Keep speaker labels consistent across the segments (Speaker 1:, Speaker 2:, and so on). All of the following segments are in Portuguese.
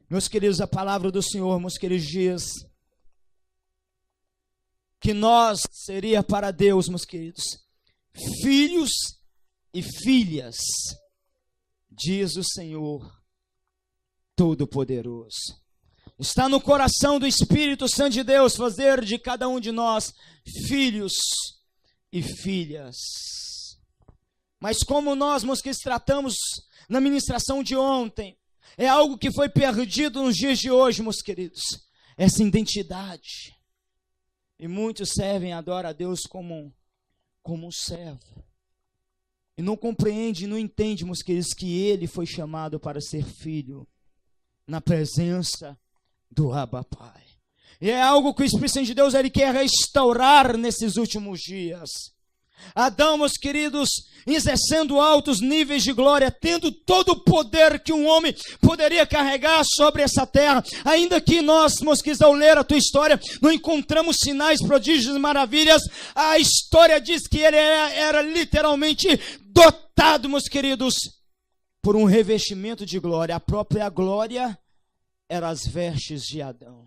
Speaker 1: Meus queridos, a palavra do Senhor, meus queridos, diz que nós seria para Deus, meus queridos, filhos e filhas, diz o Senhor Todo-Poderoso. Está no coração do Espírito Santo de Deus fazer de cada um de nós filhos e filhas. Mas como nós, meus queridos, tratamos na ministração de ontem, é algo que foi perdido nos dias de hoje, meus queridos, essa identidade. E muitos servem e adoram a Deus como um servo. E não compreende, não entende, meus queridos, que ele foi chamado para ser filho na presença do Abba Pai. E é algo que o Espírito Santo de Deus ele quer restaurar nesses últimos dias. Adão, meus queridos, exercendo altos níveis de glória, tendo todo o poder que um homem poderia carregar sobre essa terra, ainda que nós, meus queridos, ao ler a tua história, não encontramos sinais, prodígios e maravilhas, a história diz que ele era literalmente dotado, meus queridos, por um revestimento de glória. A própria glória era as vestes de Adão.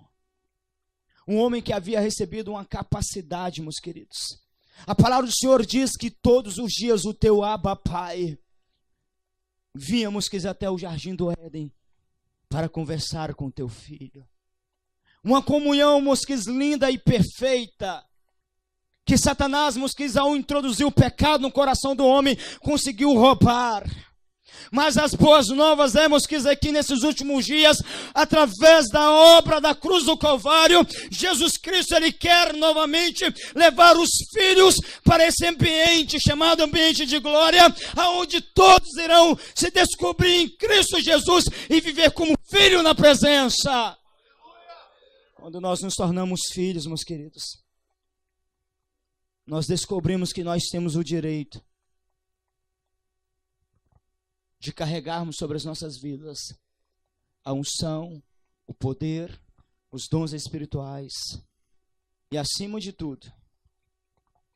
Speaker 1: Um homem que havia recebido uma capacidade, meus queridos. A palavra do Senhor diz que todos os dias o teu Abba Pai vinha, meus queridos, até o jardim do Éden para conversar com teu filho. Uma comunhão, meus queridos, linda e perfeita, que Satanás, meus queridos, ao introduzir o pecado no coração do homem, conseguiu roubar. Mas as boas novas é, meus queridos, aqui nesses últimos dias, através da obra da cruz do Calvário, Jesus Cristo, ele quer novamente levar os filhos para esse ambiente, chamado ambiente de glória, aonde todos irão se descobrir em Cristo Jesus e viver como filho na presença. Quando nós nos tornamos filhos, meus queridos, nós descobrimos que nós temos o direito de carregarmos sobre as nossas vidas a unção, o poder, os dons espirituais. E acima de tudo,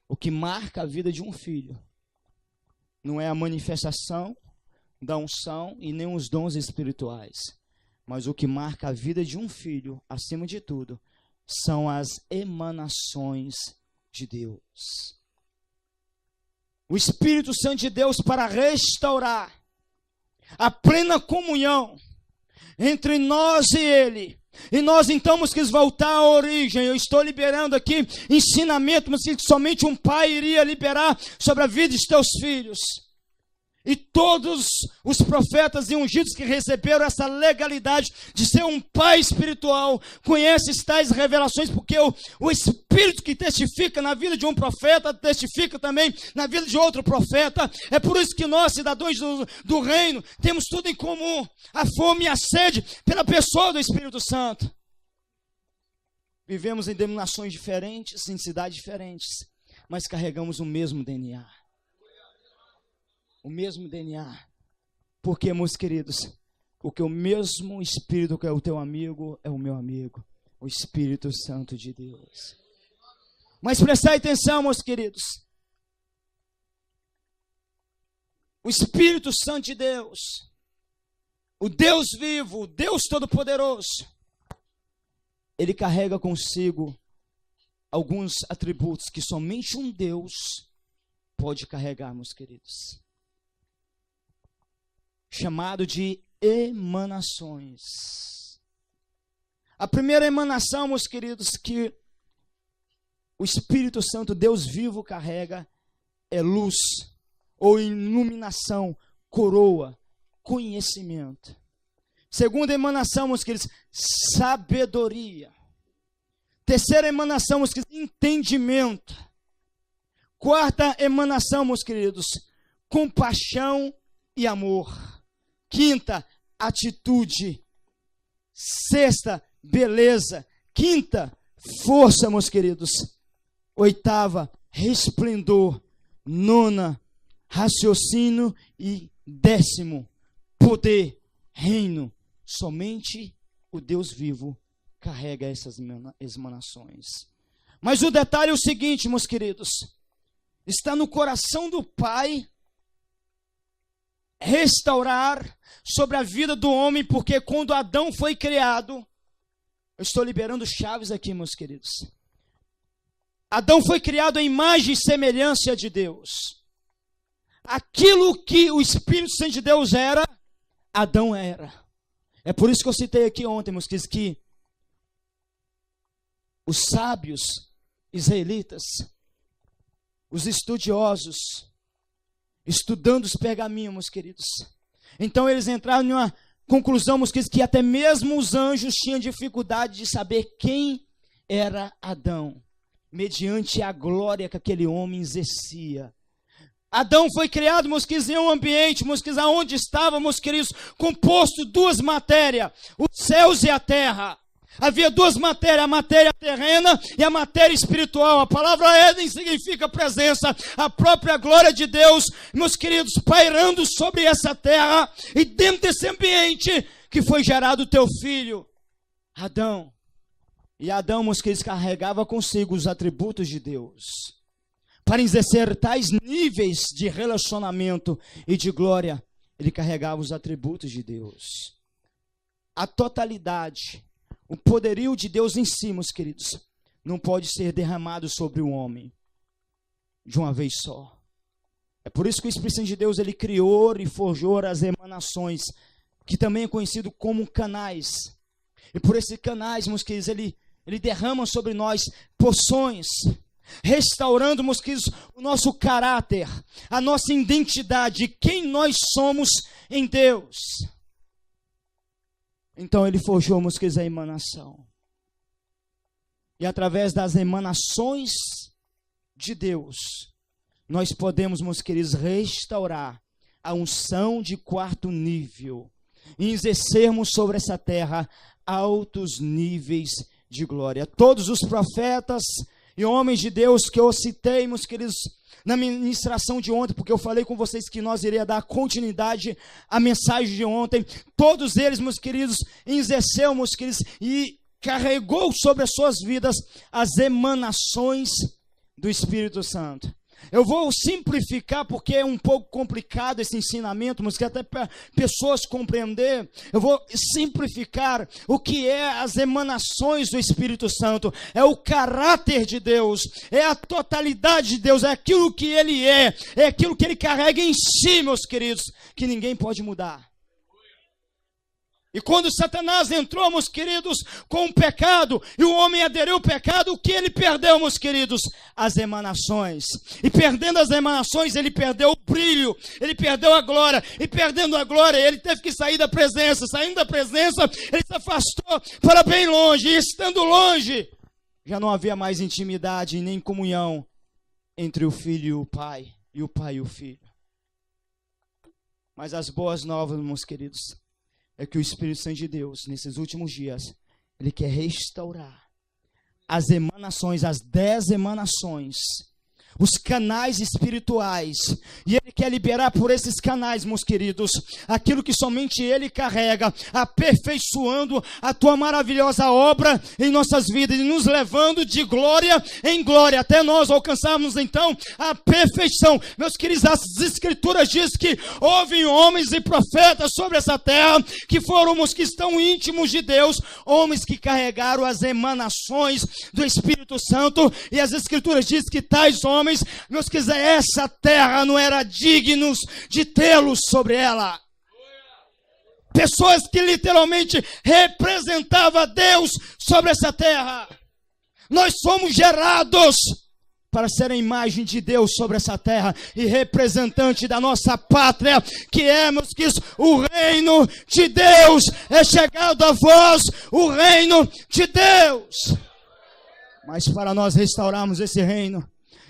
Speaker 1: o que marca a vida de um filho não é a manifestação da unção e nem os dons espirituais, mas o que marca a vida de um filho, acima de tudo, são as emanações de Deus. O Espírito Santo de Deus para restaurar a plena comunhão entre nós e Ele. E nós então temos que voltar à origem. Eu estou liberando aqui ensinamento, mas que somente um pai iria liberar sobre a vida de teus filhos. E todos os profetas e ungidos que receberam essa legalidade de ser um pai espiritual, conhecem tais revelações, porque o Espírito que testifica na vida de um profeta, testifica também na vida de outro profeta. É por isso que nós, cidadãos do reino, temos tudo em comum, a fome e a sede pela pessoa do Espírito Santo. Vivemos em denominações diferentes, em cidades diferentes, mas carregamos o mesmo DNA. O mesmo DNA. Porque, meus queridos, porque o mesmo Espírito que é o teu amigo é o meu amigo, o Espírito Santo de Deus. Mas prestai atenção, meus queridos. O Espírito Santo de Deus, o Deus vivo, o Deus Todo-Poderoso, ele carrega consigo alguns atributos que somente um Deus pode carregar, meus queridos. Chamado de emanações. A primeira emanação, meus queridos, que o Espírito Santo, Deus vivo, carrega é luz, ou iluminação, coroa, conhecimento. Segunda emanação, meus queridos, sabedoria. Terceira emanação, meus queridos, entendimento. Quarta emanação, meus queridos, compaixão e amor. Quinta, atitude. Sexta, beleza. Quinta, força, meus queridos. Oitava, resplendor. Nona, raciocínio. E décimo, poder, reino. Somente o Deus vivo carrega essas emanações. Mas o detalhe é o seguinte, meus queridos. Está no coração do Pai restaurar sobre a vida do homem, porque quando Adão foi criado, eu estou liberando chaves aqui, meus queridos. Adão foi criado à imagem e semelhança de Deus. Aquilo que o Espírito Santo de Deus era, Adão era. É por isso que eu citei aqui ontem, meus queridos, que os sábios israelitas, os estudiosos, estudando os pergaminhos, meus queridos, então eles entraram em uma conclusão, meus queridos, que até mesmo os anjos tinham dificuldade de saber quem era Adão, mediante a glória que aquele homem exercia. Adão foi criado, meus queridos, em um ambiente, meus queridos, onde estava, meus queridos, composto duas matérias, os céus e a terra. Havia duas matérias, a matéria terrena e a matéria espiritual. A palavra Éden significa presença, a própria glória de Deus, meus queridos, pairando sobre essa terra. E dentro desse ambiente que foi gerado o teu filho, Adão. E Adão, meus queridos, carregava consigo os atributos de Deus. Para exercer tais níveis de relacionamento e de glória, ele carregava os atributos de Deus. A totalidade, o poderio de Deus em si, meus queridos, não pode ser derramado sobre o homem de uma vez só. É por isso que o Espírito Santo de Deus, ele criou e forjou as emanações, que também é conhecido como canais. E por esses canais, meus queridos, ele derrama sobre nós porções, restaurando, meus queridos, o nosso caráter, a nossa identidade, quem nós somos em Deus. Então ele forjou, meus queridos, a emanação. E através das emanações de Deus, nós podemos, meus queridos, restaurar a unção de quarto nível e exercermos sobre essa terra altos níveis de glória. Todos os profetas e homens de Deus que eu citei, meus queridos, na ministração de ontem, porque eu falei com vocês que nós iríamos dar continuidade à mensagem de ontem, todos eles, meus queridos, exerceu, meus queridos, e carregou sobre as suas vidas as emanações do Espírito Santo. Eu vou simplificar porque é um pouco complicado esse ensinamento, mas que até para pessoas compreender, eu vou simplificar o que é as emanações do Espírito Santo. É o caráter de Deus, é a totalidade de Deus, é aquilo que Ele é aquilo que Ele carrega em si, meus queridos, que ninguém pode mudar. E quando Satanás entrou, meus queridos, com o pecado, e o homem aderiu ao pecado, o que ele perdeu, meus queridos? As emanações. E perdendo as emanações, ele perdeu o brilho, ele perdeu a glória. E perdendo a glória, ele teve que sair da presença. Saindo da presença, ele se afastou para bem longe. E estando longe, já não havia mais intimidade nem comunhão entre o filho e o pai e o filho. Mas as boas novas, meus queridos, é que o Espírito Santo de Deus, nesses últimos dias, Ele quer restaurar as emanações, as 10 emanações, os canais espirituais, e Ele quer liberar por esses canais, meus queridos, aquilo que somente Ele carrega, aperfeiçoando a tua maravilhosa obra em nossas vidas, e nos levando de glória em glória, até nós alcançarmos então a perfeição. Meus queridos, as Escrituras dizem que houve homens e profetas sobre essa terra, que foram os que estão íntimos de Deus, homens que carregaram as emanações do Espírito Santo, e as Escrituras dizem que tais homens, meus queridos, essa terra não era dignos de tê-los sobre ela. Pessoas que literalmente representavam Deus sobre essa terra. Nós somos gerados para ser a imagem de Deus sobre essa terra e representante da nossa pátria, que é, meus queridos, o reino de Deus. É chegado a vós o reino de Deus. Mas para nós restaurarmos esse reino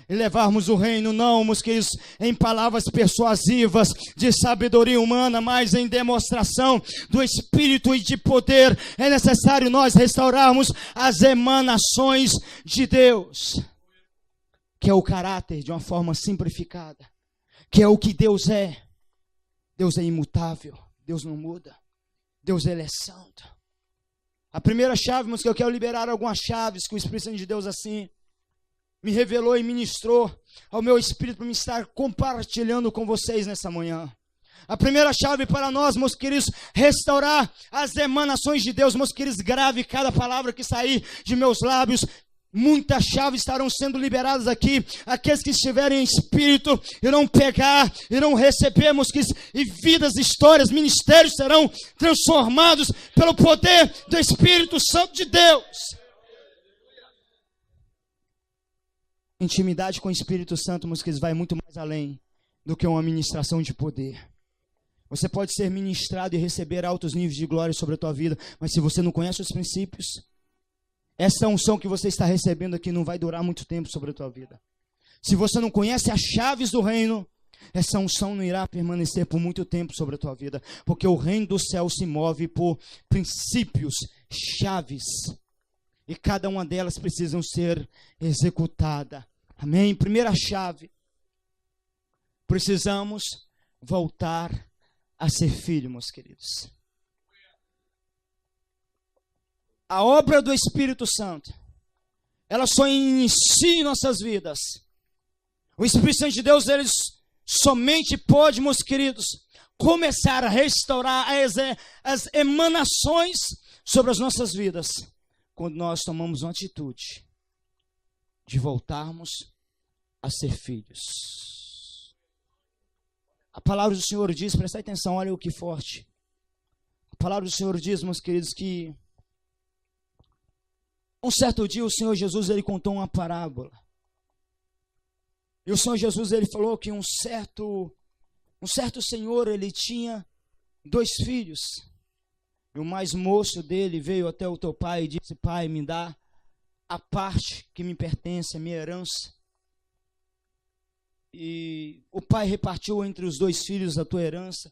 Speaker 1: e levarmos o reino, não, meus queridos, em palavras persuasivas de sabedoria humana, mas em demonstração do Espírito e de poder, é necessário nós restaurarmos as emanações de Deus, que é o caráter de uma forma simplificada, que é o que Deus é. Deus é imutável, Deus não muda, Deus Ele é santo. A primeira chave, meus, que eu quero liberar algumas chaves que o Espírito Santo de Deus assim me revelou e ministrou ao meu espírito para me estar compartilhando com vocês nessa manhã. A primeira chave para nós, meus queridos, restaurar as emanações de Deus. Meus queridos, grave cada palavra que sair de meus lábios. Muitas chaves estarão sendo liberadas aqui. Aqueles que estiverem em espírito irão pegar, irão receber, meus queridos, e vidas, histórias, ministérios serão transformados pelo poder do Espírito Santo de Deus. Intimidade com o Espírito Santo, meus queridos, vai muito mais além do que uma ministração de poder. Você pode ser ministrado e receber altos níveis de glória sobre a tua vida, mas se você não conhece os princípios, essa unção que você está recebendo aqui não vai durar muito tempo sobre a tua vida. Se você não conhece as chaves do reino, essa unção não irá permanecer por muito tempo sobre a tua vida, porque o reino do céu se move por princípios, chaves, e cada uma delas precisam ser executada. Amém? Primeira chave, precisamos voltar a ser filho, meus queridos. A obra do Espírito Santo, ela só inicia em nossas vidas. O Espírito Santo de Deus, ele somente pode, meus queridos, começar a restaurar as emanações sobre as nossas vidas, quando nós tomamos uma atitude de voltarmos a ser filhos. A palavra do Senhor diz, presta atenção, olha o que forte. A palavra do Senhor diz, meus queridos, que um certo dia o Senhor Jesus, ele contou uma parábola. E o Senhor Jesus, ele falou que um certo senhor, ele tinha 2 filhos. E o mais moço dele veio até o teu pai e disse: pai, me dá a parte que me pertence, a minha herança. E o pai repartiu entre os 2 filhos a tua herança.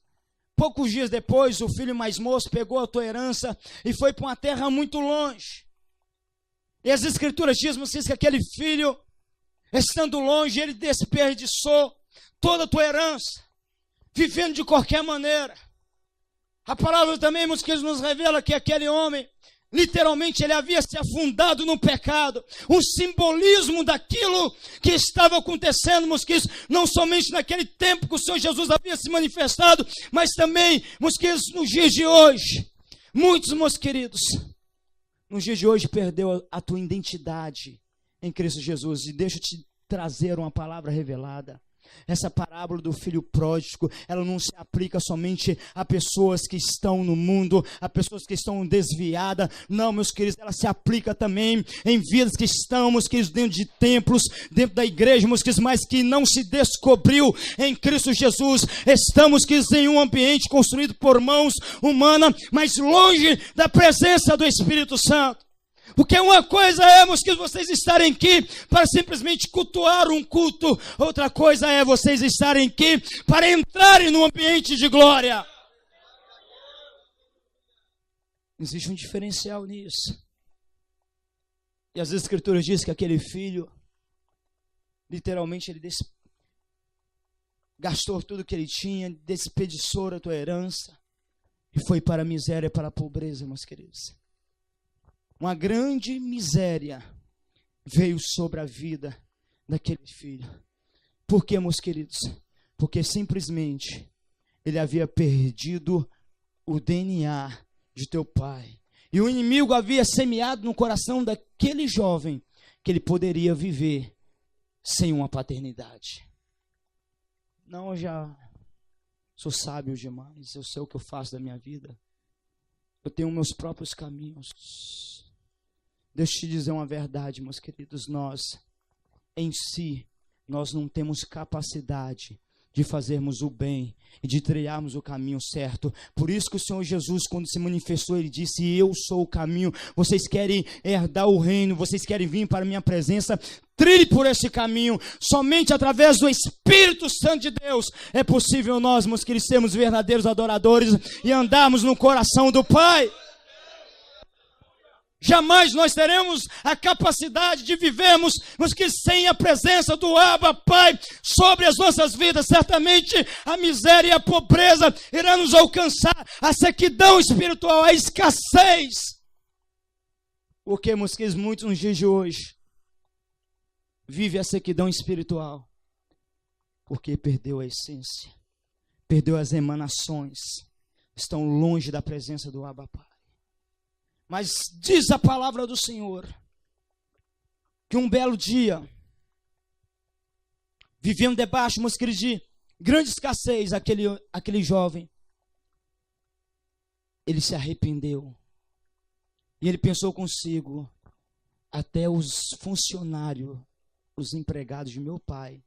Speaker 1: Poucos dias depois, o filho mais moço pegou a tua herança e foi para uma terra muito longe. E as escrituras dizem que aquele filho, estando longe, ele desperdiçou toda a tua herança, vivendo de qualquer maneira. A palavra também, meus queridos, nos revela que aquele homem, literalmente, ele havia se afundado no pecado. Um simbolismo daquilo que estava acontecendo, meus queridos, não somente naquele tempo que o Senhor Jesus havia se manifestado, mas também, meus queridos, nos dias de hoje. Muitos, meus queridos, nos dias de hoje perdeu a tua identidade em Cristo Jesus. E deixa eu te trazer uma palavra revelada. Essa parábola do filho pródigo, ela não se aplica somente a pessoas que estão no mundo, a pessoas que estão desviadas. Não, meus queridos, ela se aplica também em vidas que estão, meus queridos, dentro de templos, dentro da igreja, meus queridos, mas que não se descobriu em Cristo Jesus. Estamos, queridos, em um ambiente construído por mãos humanas, mas longe da presença do Espírito Santo. Porque uma coisa é, meus queridos, vocês estarem aqui para simplesmente cultuar um culto. Outra coisa é vocês estarem aqui para entrarem no ambiente de glória. Existe um diferencial nisso. E as escrituras dizem que aquele filho, literalmente, ele gastou tudo que ele tinha, desperdiçou a tua herança e foi para a miséria e para a pobreza, meus queridos. Uma grande miséria veio sobre a vida daquele filho. Por quê, meus queridos? Porque simplesmente ele havia perdido o DNA de teu pai. E o inimigo havia semeado no coração daquele jovem que ele poderia viver sem uma paternidade. Não, eu já sou sábio demais, eu sei o que eu faço da minha vida. Eu tenho meus próprios caminhos. Deixa eu te dizer uma verdade, meus queridos, nós não temos capacidade de fazermos o bem e de trilharmos o caminho certo. Por isso que o Senhor Jesus, quando se manifestou, ele disse: eu sou o caminho. Vocês querem herdar o reino, vocês querem vir para a minha presença, trilhe por esse caminho. Somente através do Espírito Santo de Deus é possível nós, meus queridos, sermos verdadeiros adoradores e andarmos no coração do Pai. Jamais nós teremos a capacidade de vivermos, mas que sem a presença do Abba, Pai, sobre as nossas vidas. Certamente a miséria e a pobreza irão nos alcançar, a sequidão espiritual, a escassez. Porque, meus queridos, muitos nos dias de hoje vivem a sequidão espiritual, porque perdeu a essência, perdeu as emanações, estão longe da presença do Abba Pai. Mas diz a palavra do Senhor, que um belo dia, vivendo debaixo, meus queridos, de grande escassez, aquele jovem, ele se arrependeu. E ele pensou consigo, até os funcionários, os empregados de meu pai,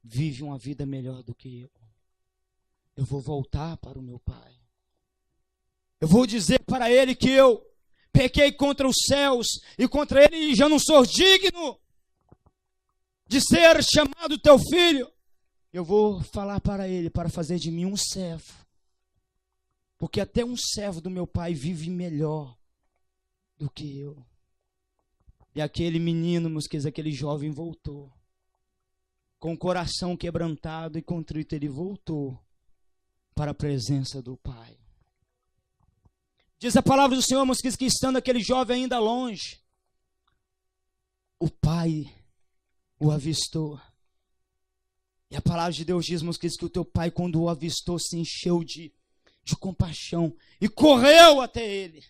Speaker 1: vivem uma vida melhor do que eu. Eu vou voltar para o meu pai. Eu vou dizer para ele que eu pequei contra os céus e contra ele e já não sou digno de ser chamado teu filho. Eu vou falar para ele para fazer de mim um servo. Porque até um servo do meu pai vive melhor do que eu. E aquele menino, meus queridos, aquele jovem voltou. Com o coração quebrantado e contrito, ele voltou para a presença do Pai. Diz a palavra do Senhor, meus queridos, que estando aquele jovem ainda longe, o Pai o avistou. E a palavra de Deus diz, meus queridos, que o teu pai, quando o avistou, se encheu de compaixão e correu até ele.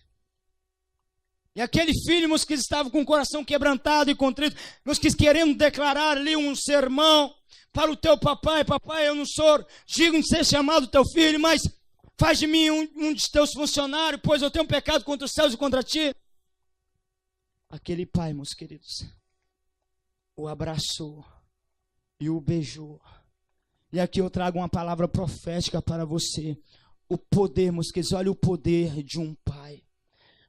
Speaker 1: E aquele filho, meus queridos, estava com o coração quebrantado e contrito, meus queridos, querendo declarar ali um sermão para o teu papai. Papai, eu não sou digno de ser chamado teu filho, mas faz de mim um de teus funcionários, pois eu tenho pecado contra os céus e contra ti. Aquele pai, meus queridos, o abraçou e o beijou. E aqui eu trago uma palavra profética para você. O poder, meus queridos, olha o poder de um pai.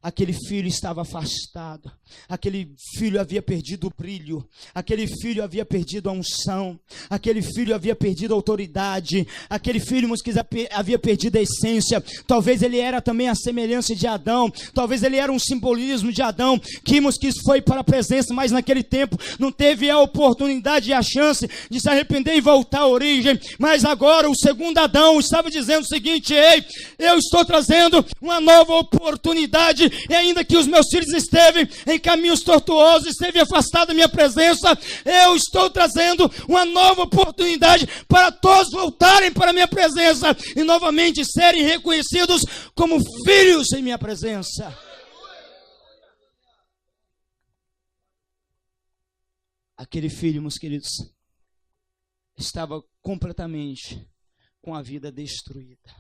Speaker 1: Aquele filho estava afastado, aquele filho havia perdido o brilho, aquele filho havia perdido a unção, aquele filho havia perdido a autoridade, aquele filho, meus queridos, havia perdido a essência. Talvez ele era também a semelhança de Adão, talvez ele era um simbolismo de Adão, que, meus queridos, foi para a presença, mas naquele tempo não teve a oportunidade e a chance de se arrepender e voltar à origem. Mas agora o segundo Adão estava dizendo o seguinte: ei, eu estou trazendo uma nova oportunidade. E ainda que os meus filhos estejam em caminhos tortuosos, estejam afastados da minha presença, eu estou trazendo uma nova oportunidade para todos voltarem para a minha presença e novamente serem reconhecidos como filhos em minha presença. Aquele filho, meus queridos, estava completamente com a vida destruída.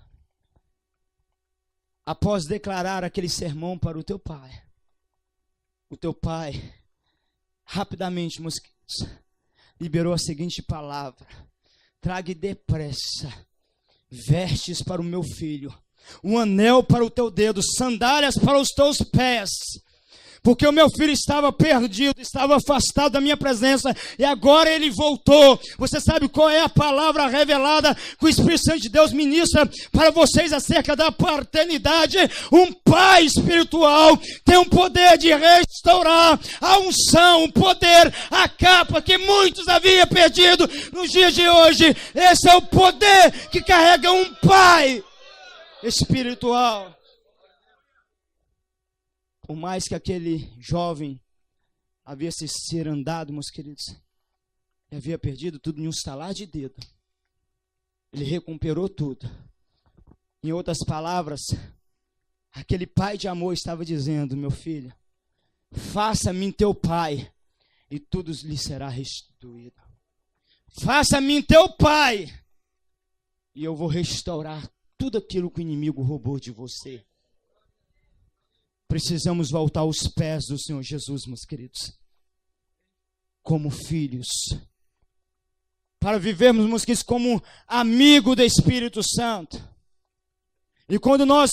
Speaker 1: Após declarar aquele sermão para o teu pai rapidamente, meus queridos, liberou a seguinte palavra: trague depressa vestes para o meu filho, um anel para o teu dedo, sandálias para os teus pés, porque o meu filho estava perdido, estava afastado da minha presença, e agora ele voltou. Você sabe qual é a palavra revelada que o Espírito Santo de Deus ministra para vocês acerca da paternidade? Um pai espiritual tem um poder de restaurar a unção, o poder, a capa que muitos haviam perdido nos dias de hoje. Esse é o poder que carrega um pai espiritual. Por mais que aquele jovem havia se cirandado, meus queridos, e havia perdido tudo em um estalar de dedo, ele recuperou tudo. Em outras palavras, aquele pai de amor estava dizendo: meu filho, faça-me teu pai e tudo lhe será restituído. Faça-me teu pai e eu vou restaurar tudo aquilo que o inimigo roubou de você. Precisamos voltar aos pés do Senhor Jesus, meus queridos, como filhos, para vivermos, meus queridos, como amigo do Espírito Santo. E quando nós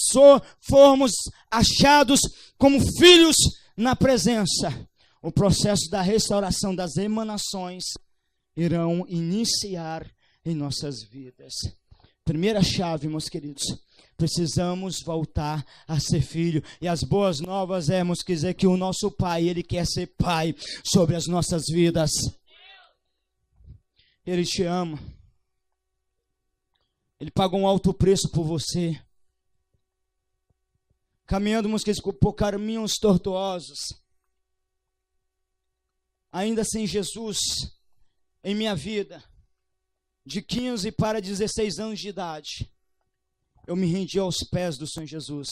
Speaker 1: formos achados como filhos na presença, o processo da restauração das emanações irão iniciar em nossas vidas. Primeira chave, meus queridos, precisamos voltar a ser filho. E as boas novas é, meus queridos, que o nosso Pai, Ele quer ser Pai sobre as nossas vidas. Ele te ama. Ele pagou um alto preço por você. Caminhando, meus queridos, por caminhos tortuosos. Ainda sem Jesus em minha vida, de 15 para 16 anos de idade, eu me rendi aos pés do Senhor Jesus.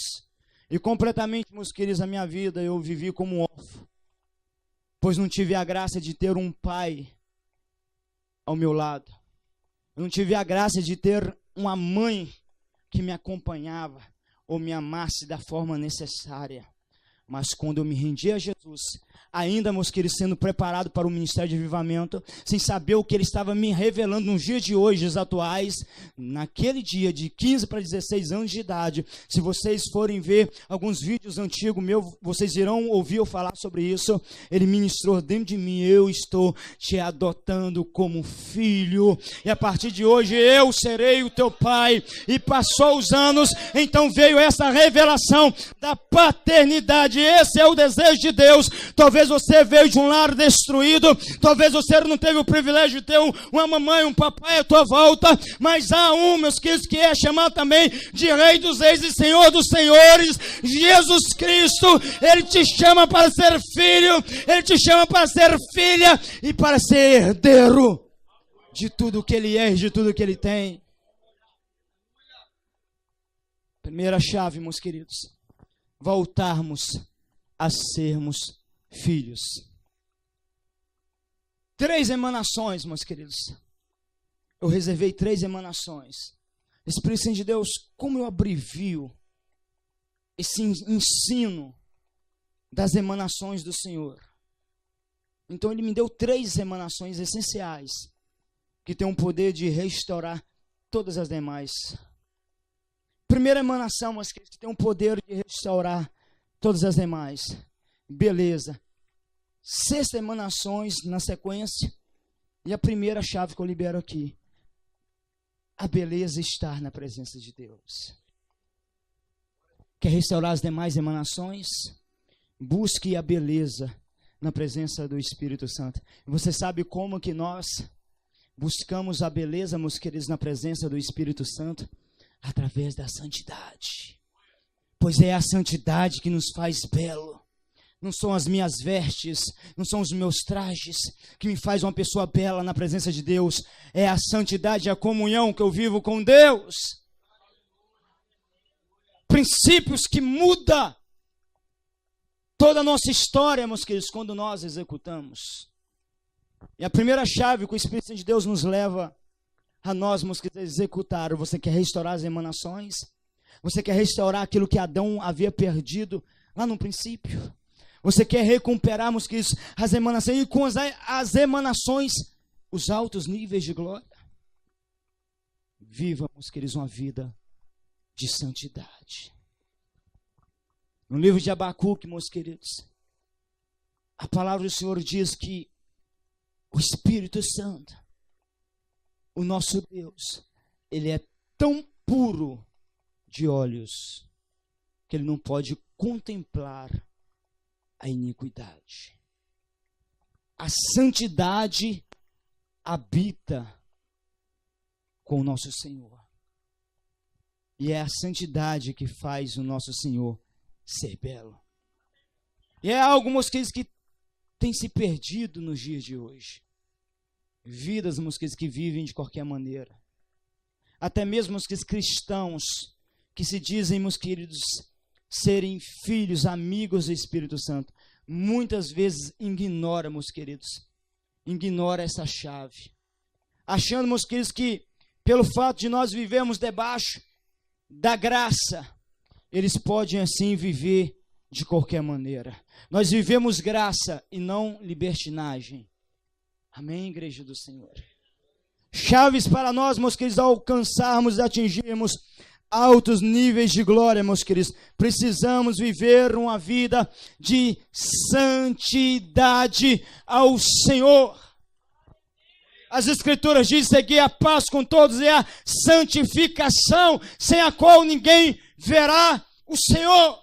Speaker 1: E completamente, meus queridos, a minha vida eu vivi como um órfão, pois não tive a graça de ter um pai ao meu lado. Eu não tive a graça de ter uma mãe que me acompanhava ou me amasse da forma necessária. Mas quando eu me rendi a Jesus, ainda, meus queridos, sendo preparado para o ministério de avivamento, sem saber o que Ele estava me revelando nos dias de hoje, os atuais, naquele dia de 15 para 16 anos de idade, se vocês forem ver alguns vídeos antigos meus, vocês irão ouvir eu falar sobre isso. Ele ministrou dentro de mim: eu estou te adotando como filho, e a partir de hoje eu serei o teu pai. E passou os anos, então veio essa revelação da paternidade. Esse é o desejo de Deus. Talvez você veio de um lar destruído, talvez você não teve o privilégio de ter uma mamãe, um papai à tua volta, mas há um, meus queridos, que é chamado também de Rei dos Reis e Senhor dos Senhores, Jesus Cristo. Ele te chama para ser filho, Ele te chama para ser filha e para ser herdeiro de tudo que Ele é e de tudo que Ele tem. Primeira chave, meus queridos: voltarmos a sermos filhos. 3 emanações, meus queridos. Eu reservei 3 emanações. Espírito Santo de Deus, como eu abrevio esse ensino das emanações do Senhor? Então Ele me deu 3 emanações essenciais, que têm o poder de restaurar todas as demais. Primeira emanação, meus queridos, que tem o poder de restaurar todas as demais: beleza. 6 emanações na sequência. E a primeira chave que eu libero aqui: a beleza estar na presença de Deus. Quer restaurar as demais emanações? Busque a beleza na presença do Espírito Santo. Você sabe como que nós buscamos a beleza, meus queridos, na presença do Espírito Santo? Através da santidade. Pois é a santidade que nos faz belo. Não são as minhas vestes, não são os meus trajes que me faz uma pessoa bela na presença de Deus. É a santidade, a comunhão que eu vivo com Deus. Princípios que mudam toda a nossa história, meus queridos, quando nós executamos. E a primeira chave que o Espírito Santo de Deus nos leva a nós, meus queridos, executar. Você quer restaurar as emanações? Você quer restaurar aquilo que Adão havia perdido lá no princípio? Você quer recuperar, meus queridos, as emanações, e com as emanações, os altos níveis de glória? Viva, meus queridos, uma vida de santidade. No livro de Abacuque, meus queridos, a palavra do Senhor diz que o Espírito Santo, o nosso Deus, Ele é tão puro de olhos que Ele não pode contemplar a iniquidade. A santidade habita com o nosso Senhor. E é a santidade que faz o nosso Senhor ser belo. E é algo, meus queridos, que tem se perdido nos dias de hoje. Vidas, meus queridos, que vivem de qualquer maneira. Até mesmo, meus queridos, cristãos que se dizem, meus queridos, serem filhos, amigos do Espírito Santo, muitas vezes ignora, meus queridos, ignora essa chave, achando, meus queridos, que pelo fato de nós vivermos debaixo da graça, eles podem assim viver de qualquer maneira. Nós vivemos graça e não libertinagem. Amém, igreja do Senhor? Chaves para nós, meus queridos, alcançarmos e atingirmos altos níveis de glória, meus queridos. Precisamos viver uma vida de santidade ao Senhor. As Escrituras dizem: seguir a paz com todos e a santificação, sem a qual ninguém verá o Senhor.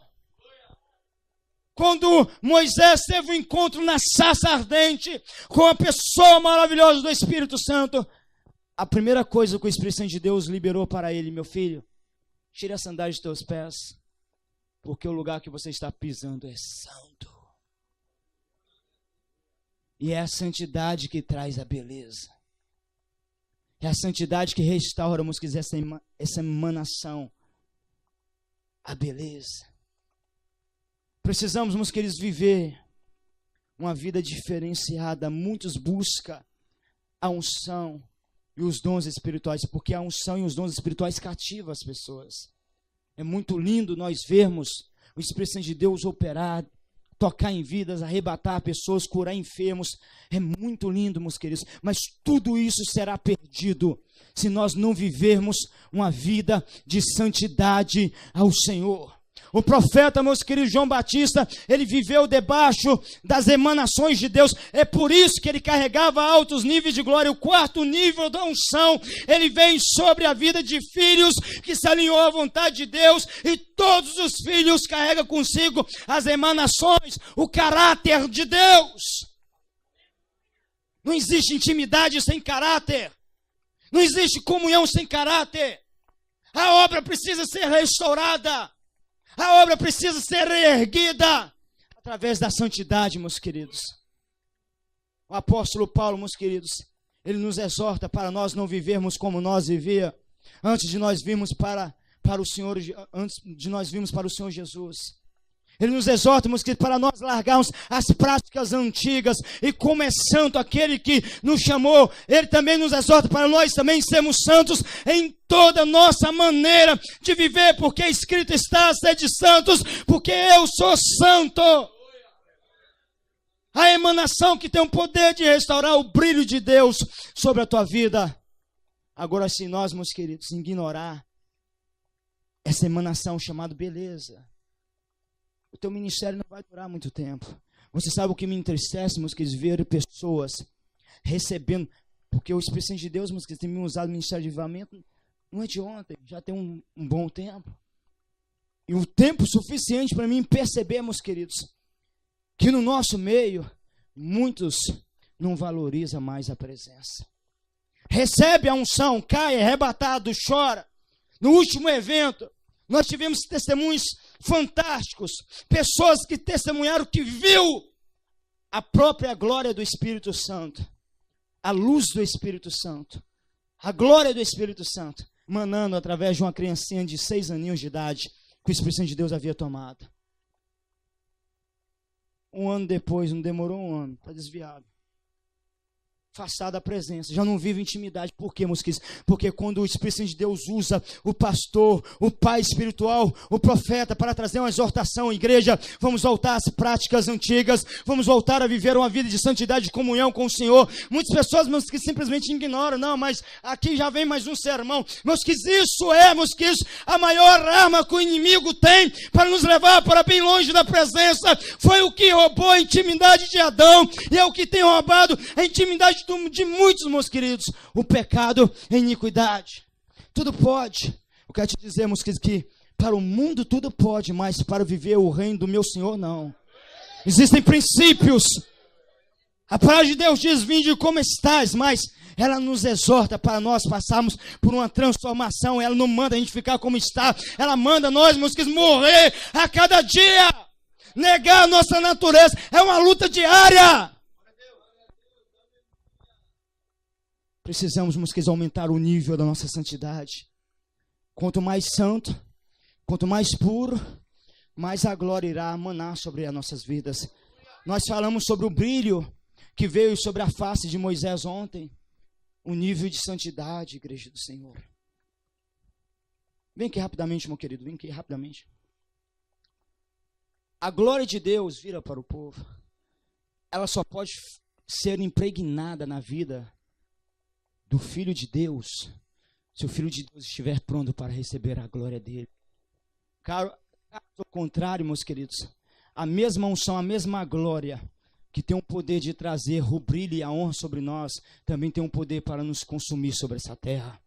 Speaker 1: Quando Moisés teve um encontro na sarça ardente com a pessoa maravilhosa do Espírito Santo, a primeira coisa que o Espírito Santo de Deus liberou para ele: meu filho, tire a sandália de teus pés, porque o lugar que você está pisando é santo. E é a santidade que traz a beleza. É a santidade que restaura, meus queridos, essa emanação, a beleza. Precisamos, meus queridos, viver uma vida diferenciada. Muitos buscam a unção e os dons espirituais, porque a unção e os dons espirituais cativam as pessoas. É muito lindo nós vermos o Espírito Santo de Deus operar, tocar em vidas, arrebatar pessoas, curar enfermos. É muito lindo, meus queridos, mas tudo isso será perdido se nós não vivermos uma vida de santidade ao Senhor. O profeta, meus queridos, João Batista, ele viveu debaixo das emanações de Deus. É por isso que ele carregava altos níveis de glória. O quarto nível da unção, ele vem sobre a vida de filhos que se alinhou à vontade de Deus. E todos os filhos carregam consigo as emanações, o caráter de Deus. Não existe intimidade sem caráter. Não existe comunhão sem caráter. A obra precisa ser restaurada. A obra precisa ser reerguida através da santidade, meus queridos. O apóstolo Paulo, meus queridos, ele nos exorta para nós não vivermos como nós vivíamos antes de nós virmos para o Senhor, antes de nós virmos para o Senhor Jesus. Ele nos exorta, meus queridos, para nós largarmos as práticas antigas. E como é santo aquele que nos chamou, ele também nos exorta para nós também sermos santos em toda a nossa maneira de viver. Porque escrito está, sede santos, porque eu sou santo. A emanação que tem o poder de restaurar o brilho de Deus sobre a tua vida. Agora, se nós, meus queridos, ignorar essa emanação chamada beleza, o teu ministério não vai durar muito tempo. Você sabe o que me entristece, meus queridos, ver pessoas recebendo, porque o Espírito Santo de Deus, meus queridos, tem me usado no ministério de avivamento, não é de ontem, já tem um bom tempo. E o tempo suficiente para mim perceber, meus queridos, que no nosso meio, muitos não valorizam mais a presença. Recebe a unção, cai, é arrebatado, chora. No último evento, nós tivemos testemunhos fantásticos, pessoas que testemunharam que viu a própria glória do Espírito Santo, a luz do Espírito Santo, a glória do Espírito Santo, manando através de uma criancinha de 6 aninhos de idade, que o Espírito Santo de Deus havia tomado. Um ano depois, não demorou um ano, está desviado. Afastado da presença, já não vive intimidade. Por quê, meus queridos? Porque quando o Espírito Santo de Deus usa o pastor, o pai espiritual, o profeta para trazer uma exortação à igreja, vamos voltar às práticas antigas, vamos voltar a viver uma vida de santidade, de comunhão com o Senhor. Muitas pessoas, meus queridos, simplesmente ignoram. Não, mas aqui já vem mais um sermão. Meus queridos, isso é, meus queridos, a maior arma que o inimigo tem para nos levar para bem longe da presença. Foi o que roubou a intimidade de Adão e é o que tem roubado a intimidade de muitos, meus queridos, o pecado, a iniquidade. Tudo pode. Eu quero te dizer, meus queridos, que para o mundo tudo pode, mas para viver o reino do meu Senhor, não. Existem princípios. A palavra de Deus diz: vinde como estás, mas ela nos exorta para nós passarmos por uma transformação. Ela não manda a gente ficar como está. Ela manda nós, meus queridos, morrer a cada dia. Negar a nossa natureza. É uma luta diária. Precisamos, meus queridos, aumentar o nível da nossa santidade. Quanto mais santo, quanto mais puro, mais a glória irá manar sobre as nossas vidas. Nós falamos sobre o brilho que veio sobre a face de Moisés ontem. O nível de santidade, igreja do Senhor. Vem aqui rapidamente, meu querido, vem aqui rapidamente. A glória de Deus vira para o povo. Ela só pode ser impregnada na vida do Filho de Deus, se o Filho de Deus estiver pronto para receber a glória dele. Caso ao contrário, meus queridos, a mesma unção, a mesma glória que tem o poder de trazer o brilho e a honra sobre nós, também tem o poder para nos consumir sobre essa terra.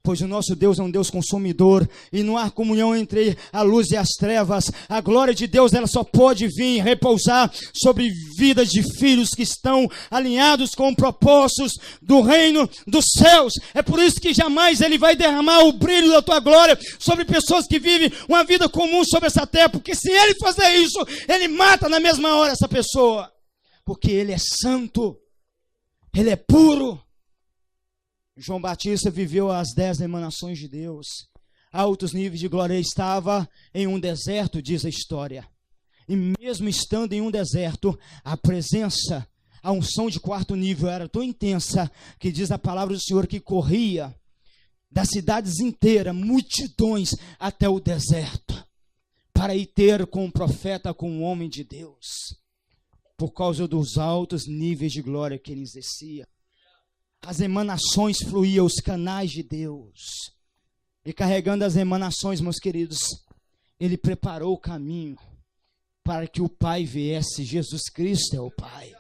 Speaker 1: Pois o nosso Deus é um Deus consumidor e não há comunhão entre a luz e as trevas. A glória de Deus, ela só pode vir repousar sobre vidas de filhos que estão alinhados com propósitos do reino dos céus. É por isso que jamais ele vai derramar o brilho da tua glória sobre pessoas que vivem uma vida comum sobre essa terra, porque se ele fazer isso, ele mata na mesma hora essa pessoa, porque ele é santo, ele é puro. João Batista viveu as 10 emanações de Deus. Altos níveis de glória. Ele estava em um deserto, diz a história. E mesmo estando em um deserto, a presença, a unção de quarto nível era tão intensa, que diz a palavra do Senhor que corria das cidades inteiras, multidões, até o deserto, para ir ter com o profeta, com o homem de Deus, por causa dos altos níveis de glória que ele exercia. As emanações fluíam, os canais de Deus. E carregando as emanações, meus queridos, ele preparou o caminho para que o Pai viesse. Jesus Cristo é o Pai.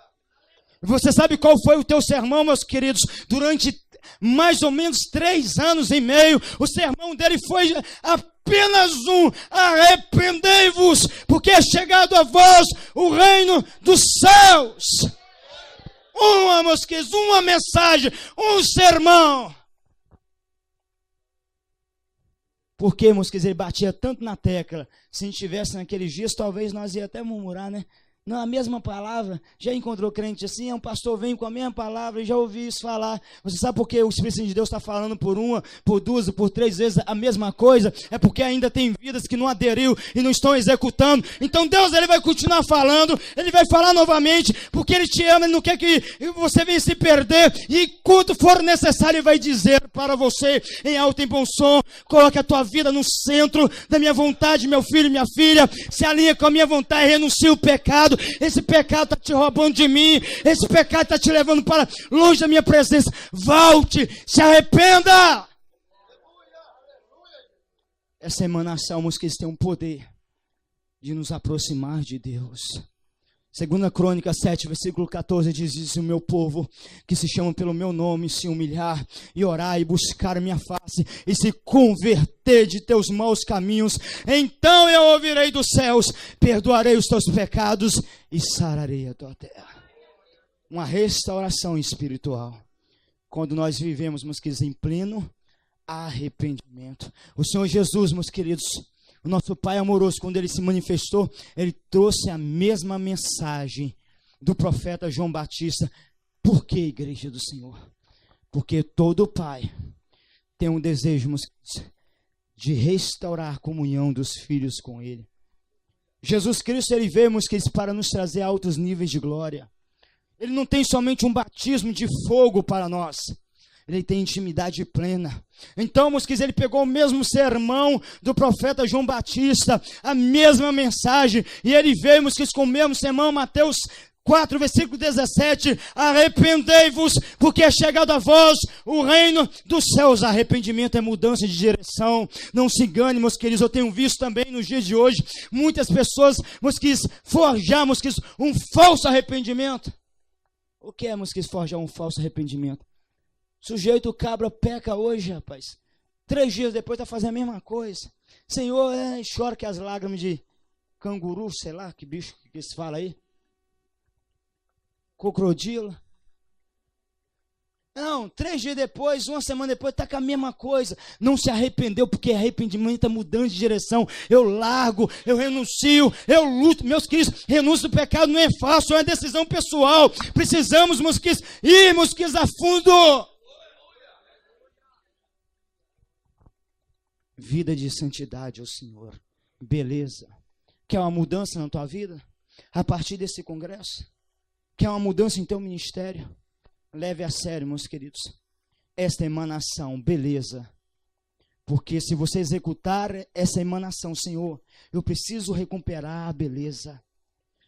Speaker 1: Você sabe qual foi o teu sermão, meus queridos? Durante mais ou menos 3 anos e meio, o sermão dele foi apenas um: arrependei-vos, porque é chegado a vós o reino dos céus. Meus queridos, uma mensagem, um sermão. Porque, meus queridos, ele batia tanto na tecla. Se a gente estivesse naqueles dias, talvez nós ia até murmurar, né? Não, a mesma palavra. Já encontrou crente assim? Um pastor vem com a mesma palavra e já ouvi isso falar. Você sabe por que o Espírito de Deus está falando por uma, por 2, por 3 vezes a mesma coisa? É porque ainda tem vidas que não aderiu e não estão executando. Então Deus, ele vai continuar falando, ele vai falar novamente, porque ele te ama, ele não quer que você venha se perder. E quanto for necessário, ele vai dizer para você em alto e bom som: coloque a tua vida no centro da minha vontade, meu filho e minha filha. Se alinha com a minha vontade, renuncia o pecado. Esse pecado está te roubando de mim. Esse pecado está te levando para longe da minha presença. Volte, se arrependa. Essa emanação, meus queridos, tem um poder de nos aproximar de Deus. 2 Crônicas 7, versículo 14 diz: o meu povo, que se chama pelo meu nome, se humilhar e orar e buscar a minha face e se converter de teus maus caminhos, então eu ouvirei dos céus, perdoarei os teus pecados e sararei a tua terra. Uma restauração espiritual, quando nós vivemos, meus queridos, em pleno arrependimento. O Senhor Jesus, meus queridos, o nosso Pai amoroso, quando ele se manifestou, ele trouxe a mesma mensagem do profeta João Batista. Por que, igreja do Senhor? Porque todo pai tem um desejo, meus queridos, de restaurar a comunhão dos filhos com ele. Jesus Cristo, ele veio, meus queridos, para nos trazer altos níveis de glória. Ele não tem somente um batismo de fogo para nós. Ele tem intimidade plena. Então, meus queridos, ele pegou o mesmo sermão do profeta João Batista, a mesma mensagem, e ele veio, meus queridos, com o mesmo sermão, Mateus 4, versículo 17, arrependei-vos, porque é chegado a vós o reino dos céus. Arrependimento é mudança de direção. Não se engane, meus queridos, eu tenho visto também nos dias de hoje, muitas pessoas, meus queridos, forjar, meus queridos, um falso arrependimento. O que é, meus queridos, forjar um falso arrependimento? Sujeito cabra peca hoje, rapaz. 3 dias depois está fazendo a mesma coisa. Senhor, chora que as lágrimas de canguru, sei lá, que bicho que se fala aí. Crocodilo. Não, 3 dias depois, 1 semana depois, está com a mesma coisa. Não se arrependeu, porque arrependimento é mudança de direção. Eu largo, eu renuncio, eu luto. Meus queridos, renúncia do pecado não é fácil, é uma decisão pessoal. Precisamos, meus queridos, ir, meus queridos, a fundo. Vida de santidade ao Senhor. Beleza. Quer uma mudança na tua vida? A partir desse congresso? Quer uma mudança em teu ministério? Leve a sério, meus queridos, esta emanação, beleza. Porque se você executar essa emanação, Senhor, eu preciso recuperar a beleza.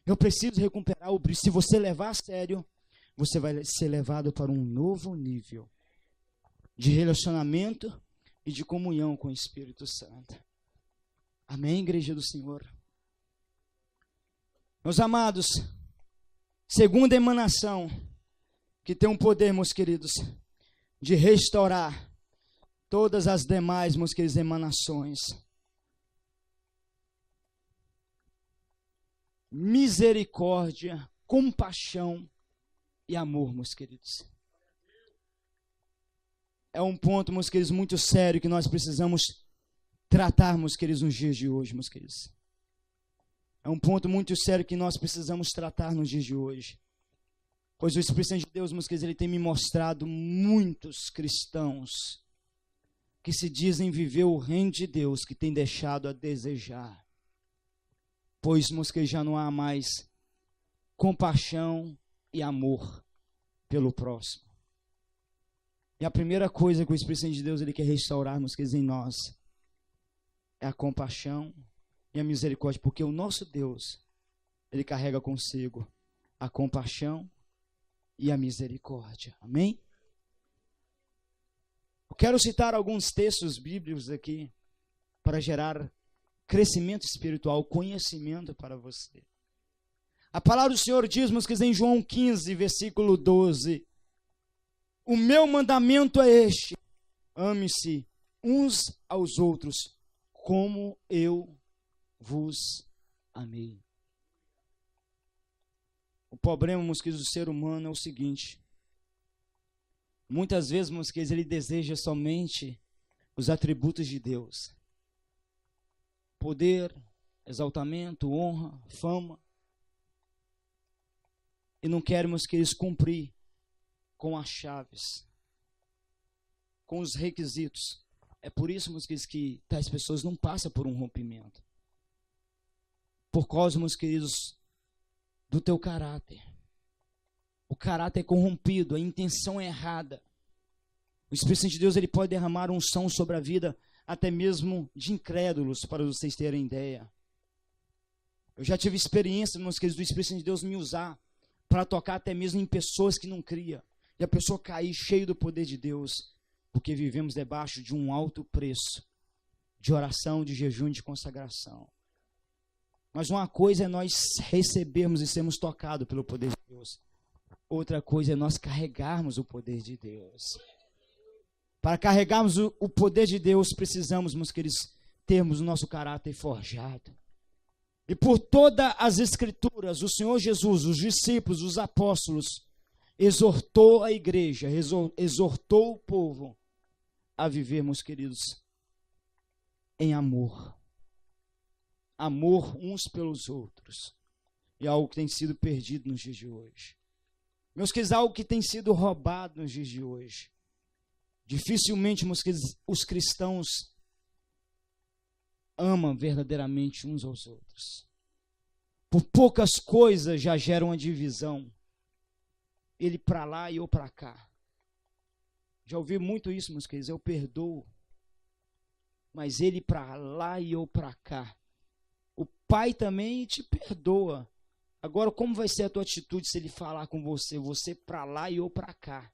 Speaker 1: Eu preciso recuperar o brilho. Se você levar a sério, você vai ser levado para um novo nível de relacionamento e de comunhão com o Espírito Santo. Amém, igreja do Senhor? Meus amados, segunda emanação, que tem um poder, meus queridos, de restaurar todas as demais, meus queridos, emanações. Misericórdia, compaixão e amor, meus queridos. É um ponto, meus queridos, muito sério que nós precisamos tratar, meus queridos, nos dias de hoje, meus queridos. É um ponto muito sério que nós precisamos tratar nos dias de hoje. Pois o Espírito Santo de Deus, meus queridos, ele tem me mostrado muitos cristãos que se dizem viver o reino de Deus, que tem deixado a desejar. Pois, meus queridos, já não há mais compaixão e amor pelo próximo. E a primeira coisa que o Espírito Santo de Deus ele quer restaurar, meus queridos, em nós, é a compaixão e a misericórdia, porque o nosso Deus, ele carrega consigo a compaixão e a misericórdia. Amém? Eu quero citar alguns textos bíblicos aqui para gerar crescimento espiritual, conhecimento para você. A palavra do Senhor diz, meus queridos, em João 15, versículo 12, o meu mandamento é este, ame-se uns aos outros, como eu vos amei. O problema, meus queridos, do ser humano é o seguinte, muitas vezes, meus queridos, ele deseja somente os atributos de Deus. Poder, exaltamento, honra, fama. E não queremos que eles cumprir com as chaves, com os requisitos. É por isso, meus queridos, que tais pessoas não passam por um rompimento. Por causa, meus queridos, do teu caráter. O caráter é corrompido, a intenção é errada. O Espírito Santo de Deus ele pode derramar unção sobre a vida até mesmo de incrédulos, para vocês terem ideia. Eu já tive experiência, meus queridos, do Espírito Santo de Deus me usar para tocar até mesmo em pessoas que não criam. E a pessoa cair cheio do poder de Deus, porque vivemos debaixo de um alto preço, de oração, de jejum, de consagração. Mas uma coisa é nós recebermos e sermos tocados pelo poder de Deus. Outra coisa é nós carregarmos o poder de Deus. Para carregarmos o poder de Deus, precisamos, meus queridos, termos o nosso caráter forjado. E por todas as Escrituras, o Senhor Jesus, os discípulos, os apóstolos, exortou a igreja, exortou o povo a viver, meus queridos, em amor. Amor uns pelos outros. E algo que tem sido perdido nos dias de hoje. Meus queridos, algo que tem sido roubado nos dias de hoje. Dificilmente, meus queridos, os cristãos amam verdadeiramente uns aos outros. Por poucas coisas já geram uma divisão. Ele para lá e eu para cá. Já ouvi muito isso, meus queridos, eu perdoo. Mas ele para lá e eu para cá. O pai também te perdoa. Agora, como vai ser a tua atitude se ele falar com você? Você para lá e eu para cá.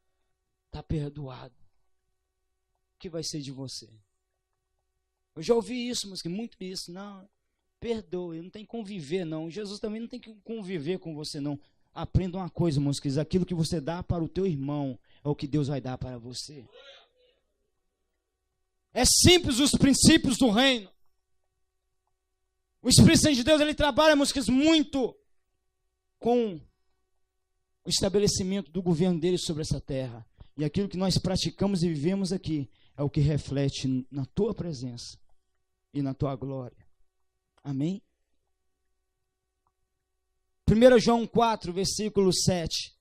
Speaker 1: Está perdoado. O que vai ser de você? Eu já ouvi isso, mas muito isso. Não, perdoe, não tem que conviver, não. Jesus também não tem que conviver com você, não. Aprenda uma coisa, meus queridos. Aquilo que você dá para o teu irmão é o que Deus vai dar para você. É simples os princípios do reino. O Espírito Santo de Deus, ele trabalha, meus queridos, muito com o estabelecimento do governo dele sobre essa terra. E aquilo que nós praticamos e vivemos aqui é o que reflete na tua presença e na tua glória. Amém? 1 João 4, versículo 7,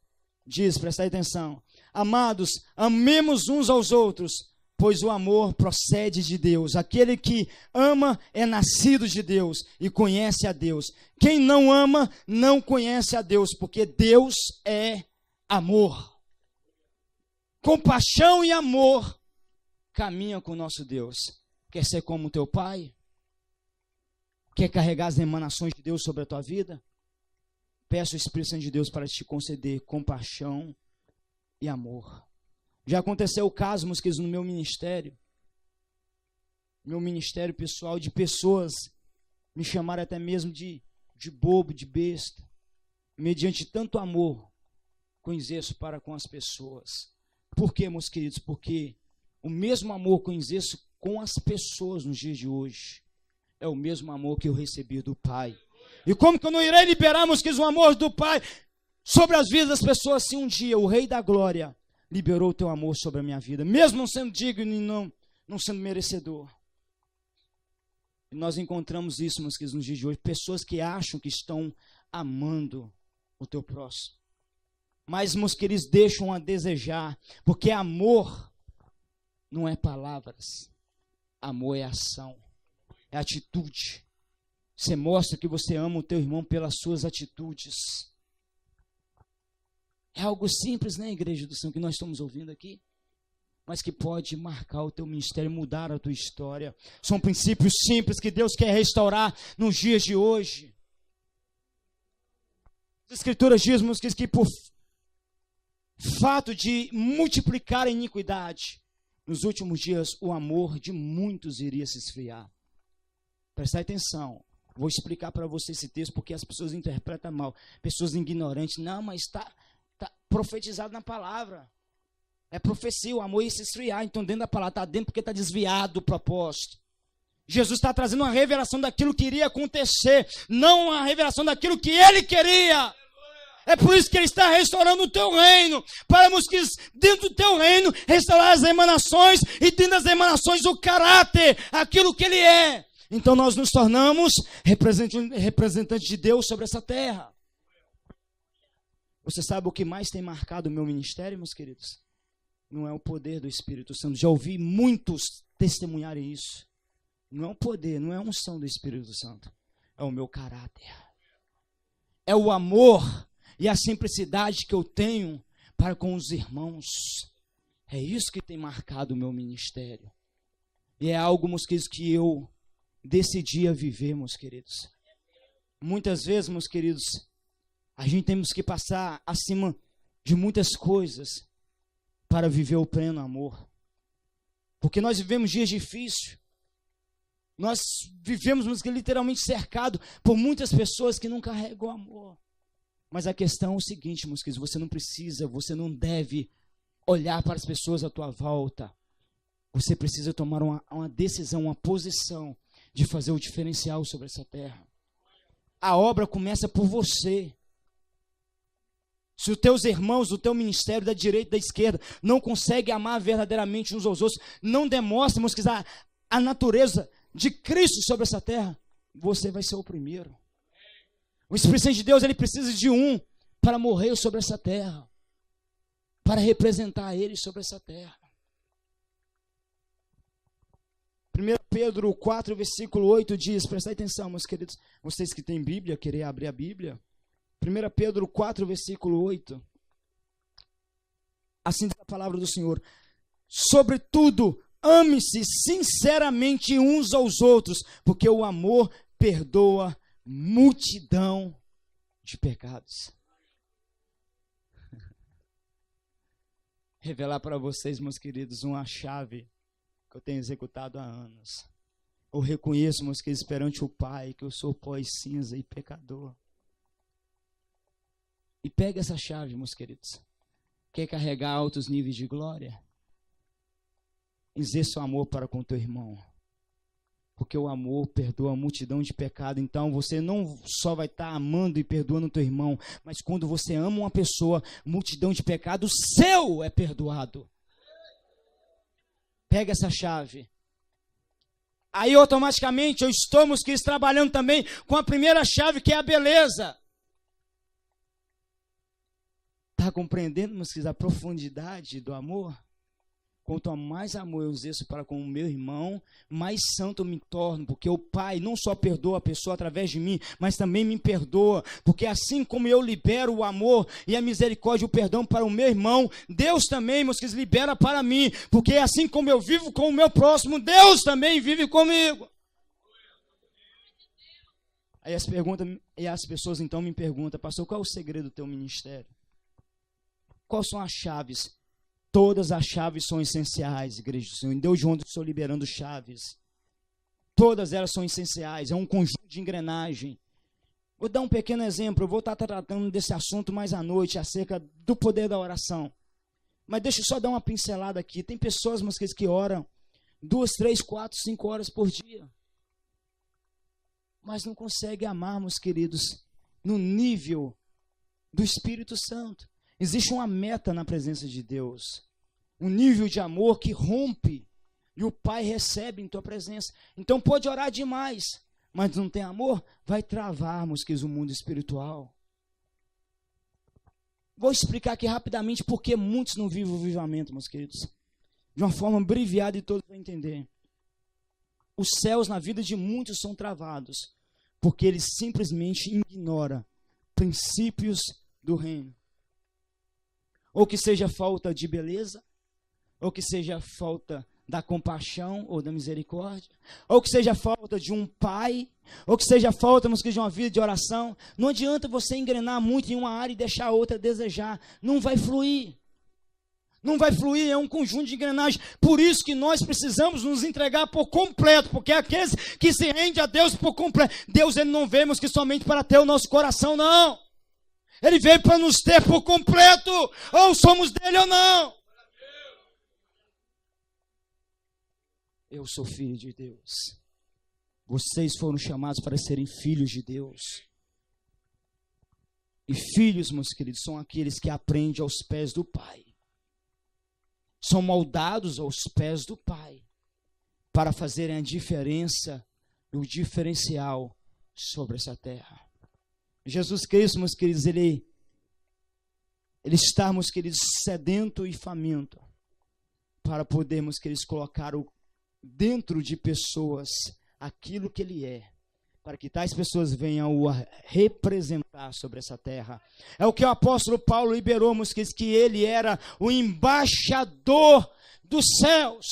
Speaker 1: diz, prestai atenção, amados, amemos uns aos outros, pois o amor procede de Deus. Aquele que ama é nascido de Deus e conhece a Deus. Quem não ama não conhece a Deus, porque Deus é amor. Compaixão e amor caminham com o nosso Deus. Quer ser como o teu pai? Quer carregar as emanações de Deus sobre a tua vida? Peça o Espírito Santo de Deus para te conceder compaixão e amor. Já aconteceu o caso, meus queridos, no meu ministério pessoal, de pessoas me chamaram até mesmo de bobo, de besta, mediante tanto amor que eu exerço para com as pessoas. Por quê, meus queridos? Porque o mesmo amor que eu exerço com as pessoas nos dias de hoje é o mesmo amor que eu recebi do Pai. E como que eu não irei liberar, meus queridos, o amor do Pai sobre as vidas das pessoas, se um dia o Rei da Glória liberou o teu amor sobre a minha vida, mesmo não sendo digno e não sendo merecedor. E nós encontramos isso, meus queridos, nos dias de hoje, pessoas que acham que estão amando o teu próximo. mas, meus queridos, deixam a desejar, porque amor não é palavras, amor é ação, é atitude. Você mostra que você ama o teu irmão pelas suas atitudes. É algo simples, né, Igreja do Senhor, que nós estamos ouvindo aqui, mas que pode marcar o teu ministério, mudar a tua história. São princípios simples que Deus quer restaurar nos dias de hoje. As Escrituras dizem que por fato de multiplicar a iniquidade, nos últimos dias o amor de muitos iria se esfriar. Presta atenção. Vou explicar para você esse texto, porque as pessoas interpretam mal. Pessoas ignorantes. Não, mas está profetizado na palavra. É profecia, o amor ia se esfriar. Então dentro da palavra, está dentro porque está desviado do propósito. Jesus está trazendo uma revelação daquilo que iria acontecer, não uma revelação daquilo que Ele queria. É por isso que Ele está restaurando o teu reino, para que dentro do teu reino restaurar as emanações, e dentro das emanações o caráter, aquilo que Ele é. Então nós nos tornamos representantes de Deus sobre essa terra. Você sabe o que mais tem marcado o meu ministério, meus queridos? Não é o poder do Espírito Santo. Já ouvi muitos testemunharem isso. Não é o poder, não é a unção do Espírito Santo. É o meu caráter. É o amor e a simplicidade que eu tenho para com os irmãos. É isso que tem marcado o meu ministério. E é algo, meus queridos, que eu decidi a viver, meus queridos. Muitas vezes, meus queridos, a gente temos que passar acima de muitas coisas para viver o pleno amor. Porque nós vivemos dias difíceis. Nós vivemos literalmente cercado por muitas pessoas que não carregam amor. Mas a questão é o seguinte, meus queridos, você não deve olhar para as pessoas à tua volta. Você precisa tomar uma decisão, uma posição de fazer o diferencial sobre essa terra. A obra começa por você. Se os teus irmãos, o teu ministério da direita e da esquerda não conseguem amar verdadeiramente uns aos outros, não demonstram, meus queridos, a natureza de Cristo sobre essa terra, você vai ser o primeiro. O Espírito Santo de Deus, ele precisa de um para morrer sobre essa terra, para representar ele sobre essa terra. 1 Pedro 4, versículo 8 diz, presta atenção, meus queridos, vocês que têm Bíblia, querer abrir a Bíblia. 1 Pedro 4, versículo 8. Assim diz a palavra do Senhor. Sobretudo, ame-se sinceramente uns aos outros, porque o amor perdoa multidão de pecados. Revelar para vocês, meus queridos, uma chave que eu tenho executado há anos. Eu reconheço, meus queridos, perante o Pai, que eu sou pó e cinza e pecador. E pega essa chave, meus queridos. Quer carregar altos níveis de glória? Exerça o amor para com teu irmão. Porque o amor perdoa a multidão de pecado. Então você não só vai estar amando e perdoando o teu irmão, mas quando você ama uma pessoa, multidão de pecado, seu é perdoado. Pega essa chave. Aí automaticamente eu estou, meus queridos, trabalhando também com a primeira chave, que é a beleza. Está compreendendo, meus queridos, a profundidade do amor? Quanto mais amor eu exerço para com o meu irmão, mais santo eu me torno, porque o Pai não só perdoa a pessoa através de mim, mas também me perdoa, porque assim como eu libero o amor e a misericórdia e o perdão para o meu irmão, Deus também, meus queridos, libera para mim, porque assim como eu vivo com o meu próximo, Deus também vive comigo. Aí as pessoas então me perguntam, pastor, qual é o segredo do teu ministério? Quais são as chaves? Todas as chaves são essenciais, igreja do Senhor. Em Deus de onde estou liberando chaves. Todas elas são essenciais. É um conjunto de engrenagem. Vou dar um pequeno exemplo. Eu vou estar tratando desse assunto mais à noite, acerca do poder da oração. Mas deixa eu só dar uma pincelada aqui. Tem pessoas, meus queridos, que oram 2, 3, 4, 5 horas por dia. Mas não conseguem amar, meus queridos, no nível do Espírito Santo. Existe uma meta na presença de Deus, um nível de amor que rompe e o Pai recebe em tua presença. Então pode orar demais, mas não tem amor, vai travar, meus queridos, o mundo espiritual. Vou explicar aqui rapidamente porque muitos não vivem o avivamento, meus queridos. De uma forma abreviada e todos vão entender. Os céus na vida de muitos são travados, porque eles simplesmente ignoram princípios do reino. Ou que seja falta de beleza, ou que seja falta da compaixão ou da misericórdia, ou que seja falta de um pai, ou que seja falta de uma vida de oração. Não adianta você engrenar muito em uma área e deixar a outra a desejar. Não vai fluir. Não vai fluir, é um conjunto de engrenagens. Por isso que nós precisamos nos entregar por completo, porque aqueles que se rendem a Deus por completo, Deus ele não veio que somente para ter o nosso coração, não. Ele veio para nos ter por completo, ou somos dele ou não. Eu sou filho de Deus. Vocês foram chamados para serem filhos de Deus. E filhos, meus queridos, são aqueles que aprendem aos pés do Pai. São moldados aos pés do Pai para fazerem a diferença e o diferencial sobre essa terra. Jesus Cristo, meus queridos, ele está, meus queridos, sedento e faminto para podermos, queridos, colocar dentro de pessoas aquilo que ele é, para que tais pessoas venham o representar sobre essa terra. É o que o apóstolo Paulo liberou, meus queridos, que ele era o embaixador dos céus.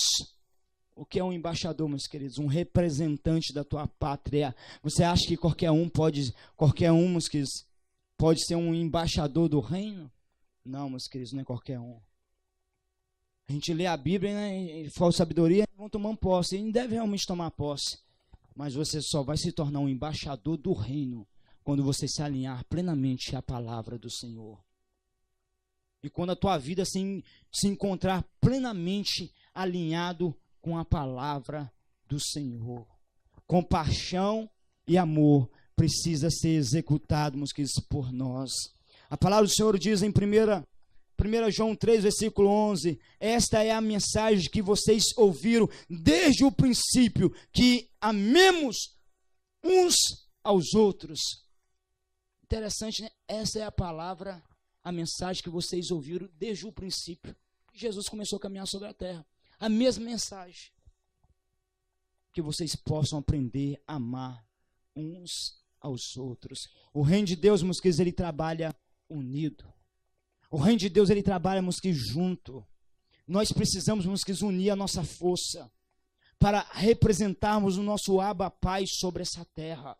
Speaker 1: O que é um embaixador, meus queridos? Um representante da tua pátria. Você acha que qualquer um, meus queridos, pode ser um embaixador do reino? Não, meus queridos, não é qualquer um. A gente lê a Bíblia, né, e falta sabedoria, vão tomar posse. E não deve realmente tomar posse. Mas você só vai se tornar um embaixador do reino quando você se alinhar plenamente à palavra do Senhor. E quando a tua vida se encontrar plenamente alinhado com a palavra do Senhor. Compaixão e amor precisa ser executado, meus queridos, por nós. A palavra do Senhor diz em 1 João 3, versículo 11, esta é a mensagem que vocês ouviram desde o princípio, que amemos uns aos outros. Interessante, né? Essa é a palavra, a mensagem que vocês ouviram desde o princípio. Jesus começou a caminhar sobre a terra. A mesma mensagem. Que vocês possam aprender a amar uns aos outros. O reino de Deus, meus queridos, ele trabalha unido. O reino de Deus, ele trabalha, meus queridos, junto. Nós precisamos, meus queridos, unir a nossa força para representarmos o nosso Abba Pai sobre essa terra.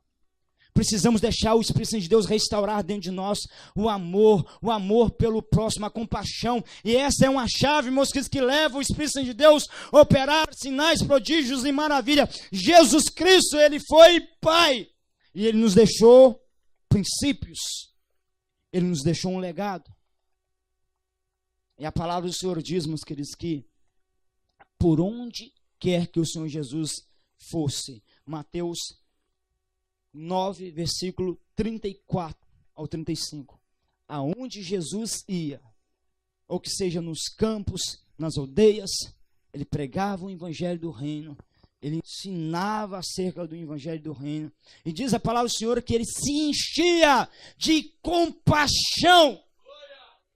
Speaker 1: Precisamos deixar o Espírito Santo de Deus restaurar dentro de nós o amor pelo próximo, a compaixão. E essa é uma chave, meus queridos, que leva o Espírito Santo de Deus a operar sinais, prodígios e maravilha. Jesus Cristo, ele foi Pai. E ele nos deixou princípios. Ele nos deixou um legado. E a palavra do Senhor diz, meus queridos, que por onde quer que o Senhor Jesus fosse, Mateus 9, versículo 34 ao 35, aonde Jesus ia, ou que seja nos campos, nas aldeias, ele pregava o evangelho do reino, ele ensinava acerca do evangelho do reino, e diz a palavra do Senhor que ele se enchia de compaixão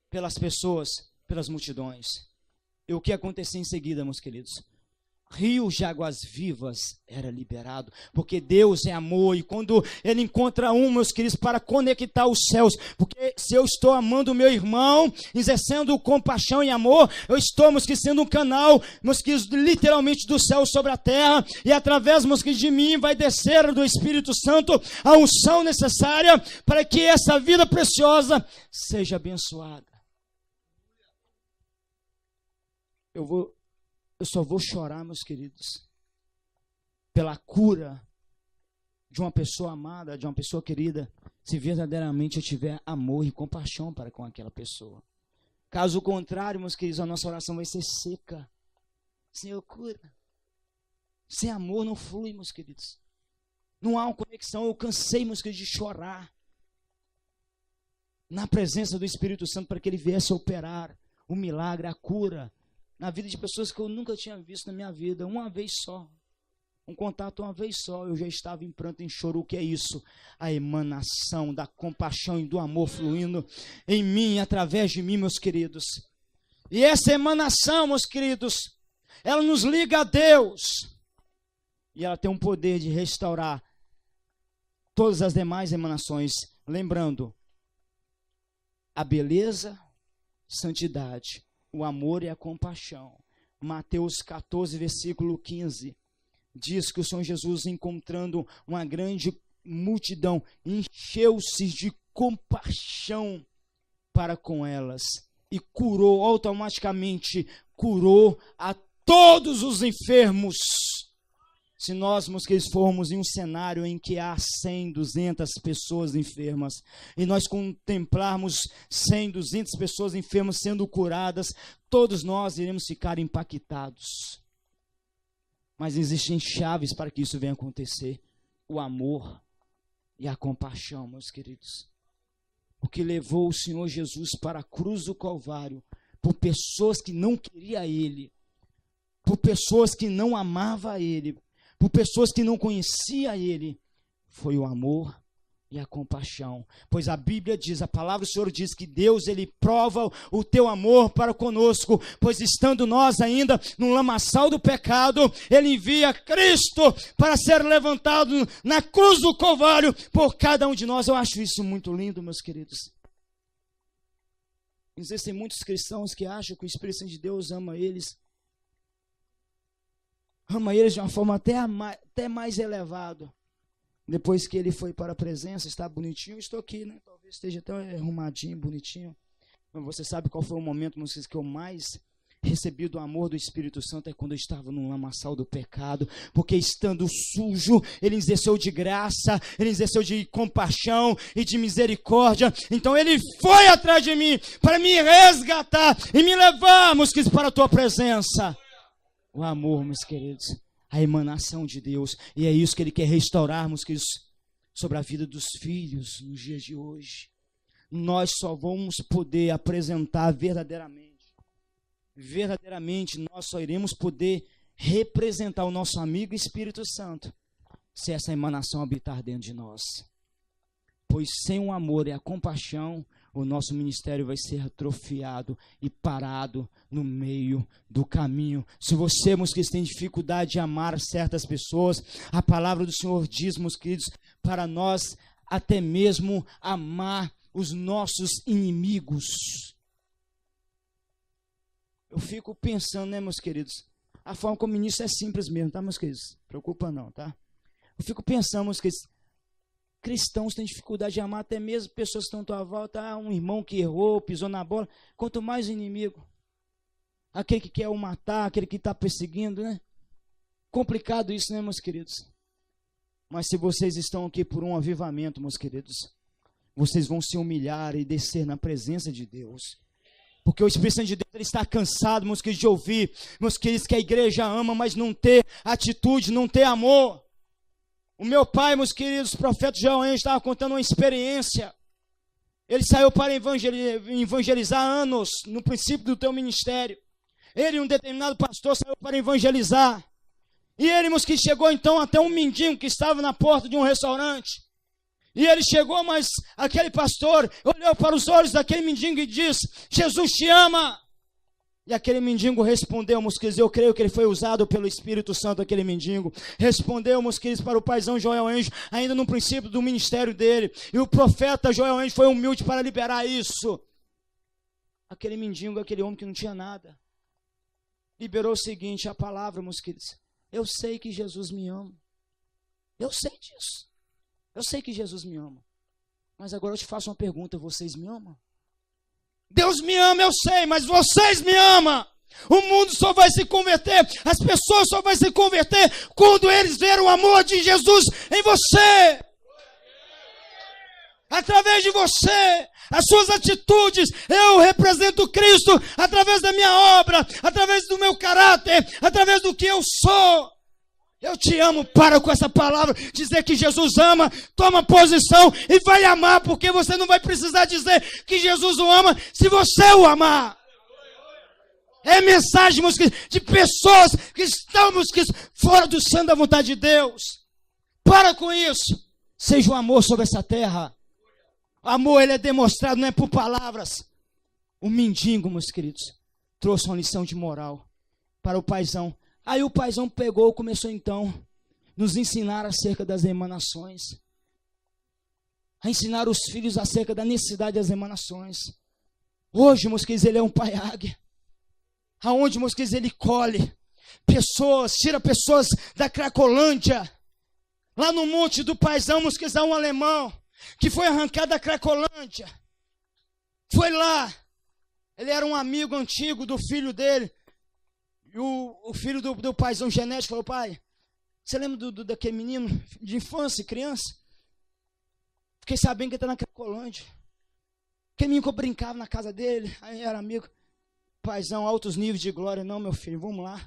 Speaker 1: pelas pessoas, pelas multidões. E o que acontecia em seguida, meus queridos? Rios de águas vivas era liberado, porque Deus é amor, e quando ele encontra meus queridos, para conectar os céus, porque se eu estou amando o meu irmão, exercendo compaixão e amor, eu estou, meus queridos, sendo um canal, meus queridos, literalmente do céu sobre a terra, e através, meus queridos, de mim vai descer do Espírito Santo a unção necessária para que essa vida preciosa seja abençoada. Eu só vou chorar, meus queridos, pela cura de uma pessoa amada, de uma pessoa querida, se verdadeiramente eu tiver amor e compaixão para com aquela pessoa. Caso contrário, meus queridos, a nossa oração vai ser seca. Senhor, cura. Sem amor não flui, meus queridos. Não há uma conexão. Eu cansei, meus queridos, de chorar na presença do Espírito Santo para que ele viesse a operar o milagre, a cura na vida de pessoas que eu nunca tinha visto na minha vida, uma vez só. Um contato uma vez só, eu já estava em pranto, em choro. O que é isso? A emanação da compaixão e do amor fluindo em mim, através de mim, meus queridos. E essa emanação, meus queridos, ela nos liga a Deus. E ela tem um poder de restaurar todas as demais emanações. Lembrando, a beleza, santidade, o amor e a compaixão. Mateus 14, versículo 15. Diz que o Senhor Jesus, encontrando uma grande multidão, encheu-se de compaixão para com elas e curou, automaticamente curou a todos os enfermos. Se nós, meus queridos, formos em um cenário em que há 100, 200 pessoas enfermas, e nós contemplarmos 100, 200 pessoas enfermas sendo curadas, todos nós iremos ficar impactados. Mas existem chaves para que isso venha acontecer. O amor e a compaixão, meus queridos. O que levou o Senhor Jesus para a cruz do Calvário, por pessoas que não queriam Ele, por pessoas que não amavam Ele, por pessoas que não conheciam Ele, foi o amor e a compaixão. Pois a Bíblia diz, a palavra do Senhor diz que Deus, Ele prova o teu amor para conosco, pois estando nós ainda no lamaçal do pecado, Ele envia Cristo para ser levantado na cruz do Calvário por cada um de nós. Eu acho isso muito lindo, meus queridos. Existem muitos cristãos que acham que o Espírito Santo de Deus ama eles de uma forma até mais elevada. Depois que ele foi para a presença, está bonitinho, estou aqui, né? Talvez esteja até arrumadinho, bonitinho. Mas você sabe qual foi o momento, vocês, que eu mais recebi do amor do Espírito Santo? É quando eu estava no lamaçal do pecado, porque estando sujo, Ele exerceu de graça, Ele exerceu de compaixão e de misericórdia. Então Ele foi atrás de mim para me resgatar e me levar, meus queridos, para a tua presença. O amor, meus queridos, a emanação de Deus, e é isso que Ele quer restaurar, meus queridos, sobre a vida dos filhos nos dias de hoje. Nós só vamos poder apresentar verdadeiramente, nós só iremos poder representar o nosso amigo Espírito Santo, se essa emanação habitar dentro de nós. Pois sem o amor e a compaixão, o nosso ministério vai ser atrofiado e parado no meio do caminho. Se você, meus queridos, tem dificuldade de amar certas pessoas, a palavra do Senhor diz, meus queridos, para nós até mesmo amar os nossos inimigos. Eu fico pensando, né, meus queridos, a forma como isso é simples mesmo, tá, meus queridos? Não preocupa não, tá? Eu fico pensando, meus queridos, cristãos têm dificuldade de amar até mesmo pessoas que estão à tua volta, um irmão que errou, pisou na bola, quanto mais o inimigo, aquele que quer o matar, aquele que está perseguindo, né? Complicado isso, né, meus queridos? Mas se vocês estão aqui por um avivamento, meus queridos, vocês vão se humilhar e descer na presença de Deus. Porque o Espírito Santo de Deus, ele está cansado, meus queridos, de ouvir, meus queridos, que a igreja ama, mas não ter atitude, não ter amor. O meu pai, meus queridos, o profeta João Enjo, estava contando uma experiência. Ele saiu para evangelizar anos, no princípio do teu ministério. Ele, um determinado pastor, saiu para evangelizar. E ele, meus queridos, chegou então até um mendigo que estava na porta de um restaurante. E ele chegou, mas aquele pastor olhou para os olhos daquele mendigo e disse: Jesus te ama. E aquele mendigo respondeu, meus queridos, eu creio que ele foi usado pelo Espírito Santo, aquele mendigo. Respondeu, meus queridos, para o paizão Joel Enjo, ainda no princípio do ministério dele. E o profeta Joel Enjo foi humilde para liberar isso. Aquele mendigo, aquele homem que não tinha nada, liberou o seguinte, a palavra, meus queridos: eu sei que Jesus me ama. Eu sei disso. Eu sei que Jesus me ama. Mas agora eu te faço uma pergunta, vocês me amam? Deus me ama, eu sei, mas vocês me amam. O mundo só vai se converter, as pessoas só vão se converter quando eles verem o amor de Jesus em você. Através de você, as suas atitudes, eu represento Cristo através da minha obra, através do meu caráter, através do que eu sou. Eu te amo, para com essa palavra, dizer que Jesus ama, toma posição e vai amar, porque você não vai precisar dizer que Jesus o ama, se você o amar. É mensagem, meus queridos, de pessoas que estão, meus queridos, fora do centro da vontade de Deus. Para com isso. Seja o amor sobre essa terra. O amor, ele é demonstrado, não é por palavras. O mendigo, meus queridos, trouxe uma lição de moral para o paizão. Aí o paizão pegou, começou então nos ensinar acerca das emanações. A ensinar os filhos acerca da necessidade das emanações. Hoje, meus queridos, ele é um pai águia. Aonde, meus queridos, ele colhe pessoas, tira pessoas da Cracolândia. Lá no monte do paizão, meus queridos, há um alemão que foi arrancado da Cracolândia. Foi lá. Ele era um amigo antigo do filho dele. E o filho do paizão genético falou: pai, você lembra daquele menino de infância, criança? Fiquei sabendo que ele está na Cracolândia. Aquele menino que eu brincava na casa dele, aí era amigo. Paizão, altos níveis de glória. Não, meu filho, vamos lá.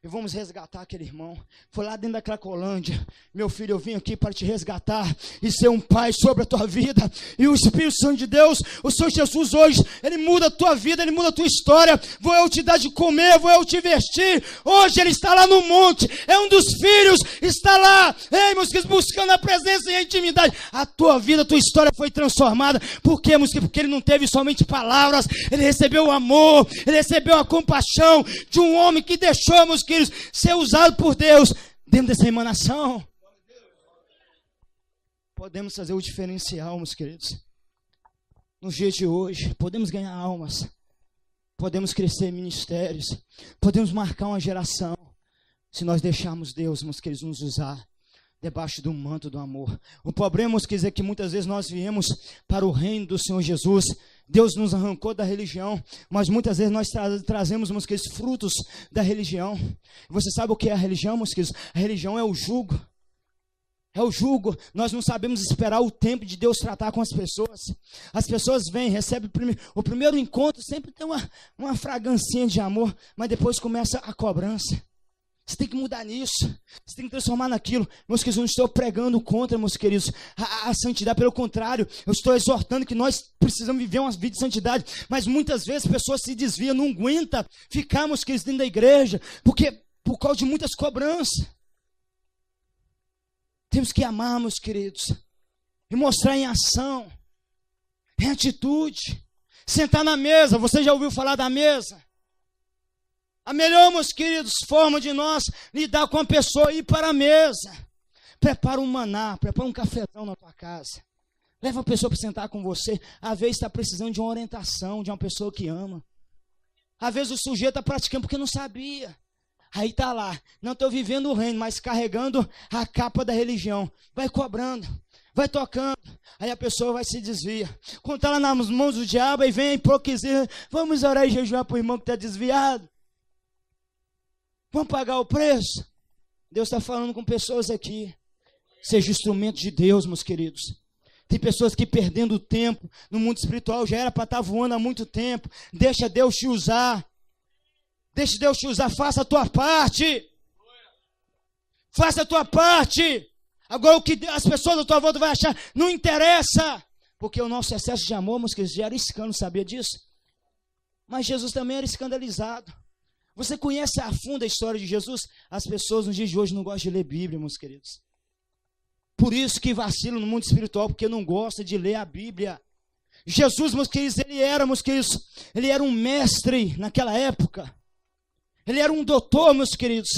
Speaker 1: E vamos resgatar aquele irmão. Foi lá dentro da Cracolândia. Meu filho, eu vim aqui para te resgatar e ser um pai sobre a tua vida. E o Espírito Santo de Deus, o Senhor Jesus hoje, ele muda a tua vida, ele muda a tua história. Vou eu te dar de comer, vou eu te vestir. Hoje ele está lá no monte, é um dos filhos, está lá, ei, meus queridos, buscando a presença e a intimidade. A tua vida, a tua história foi transformada. Por quê, meus queridos? Porque ele não teve somente palavras, ele recebeu o amor, ele recebeu a compaixão de um homem que deixou, meus queridos, ser usado por Deus dentro dessa emanação. Podemos fazer o diferencial, meus queridos. Nos dias de hoje, podemos ganhar almas, podemos crescer em ministérios, podemos marcar uma geração, se nós deixarmos Deus, meus queridos, nos usar debaixo do manto do amor. O problema, meus queridos, é que muitas vezes nós viemos para o reino do Senhor Jesus. Deus nos arrancou da religião, mas muitas vezes nós trazemos, meus queridos, frutos da religião. Você sabe o que é a religião, meus queridos? A religião é o jugo. É o jugo. Nós não sabemos esperar o tempo de Deus tratar com as pessoas. As pessoas vêm, recebem o primeiro encontro, sempre tem uma fragrância de amor, mas depois começa a cobrança. Você tem que mudar nisso. Você tem que transformar naquilo. Meus queridos, eu não estou pregando contra, meus queridos, a santidade. Pelo contrário, eu estou exortando que nós precisamos viver uma vida de santidade. Mas muitas vezes pessoas se desviam, não aguentam ficar, meus queridos, dentro da igreja. Porque por causa de muitas cobranças. Temos que amar, meus queridos. E mostrar em ação. Em atitude. Sentar na mesa. Você já ouviu falar da mesa? A melhor, meus queridos, forma de nós lidar com a pessoa é ir para a mesa. Prepara um maná, prepara um cafezão na tua casa. Leva a pessoa para sentar com você. Às vezes está precisando de uma orientação, de uma pessoa que ama. Às vezes o sujeito está praticando porque não sabia. Aí está lá, não estou vivendo o reino, mas carregando a capa da religião. Vai cobrando, vai tocando. Aí a pessoa vai se desvia. Quando está lá nas mãos do diabo, aí vem a hipocrisia. Vamos orar e jejuar para o irmão que está desviado. Vamos pagar o preço? Deus está falando com pessoas aqui. Seja instrumento de Deus, meus queridos. Tem pessoas que perdendo tempo no mundo espiritual, já era para estar voando há muito tempo. Deixa Deus te usar. Deixa Deus te usar, faça a tua parte. Faça a tua parte. Agora o que as pessoas à tua volta vão achar, não interessa. Porque o nosso excesso de amor, meus queridos, já era escândalo, sabia disso? Mas Jesus também era escandalizado. Você conhece a fundo a história de Jesus? As pessoas nos dias de hoje não gostam de ler Bíblia, meus queridos. Por isso que vacilam no mundo espiritual, porque não gostam de ler a Bíblia. Jesus, meus queridos, ele era um mestre naquela época. Ele era um doutor, meus queridos.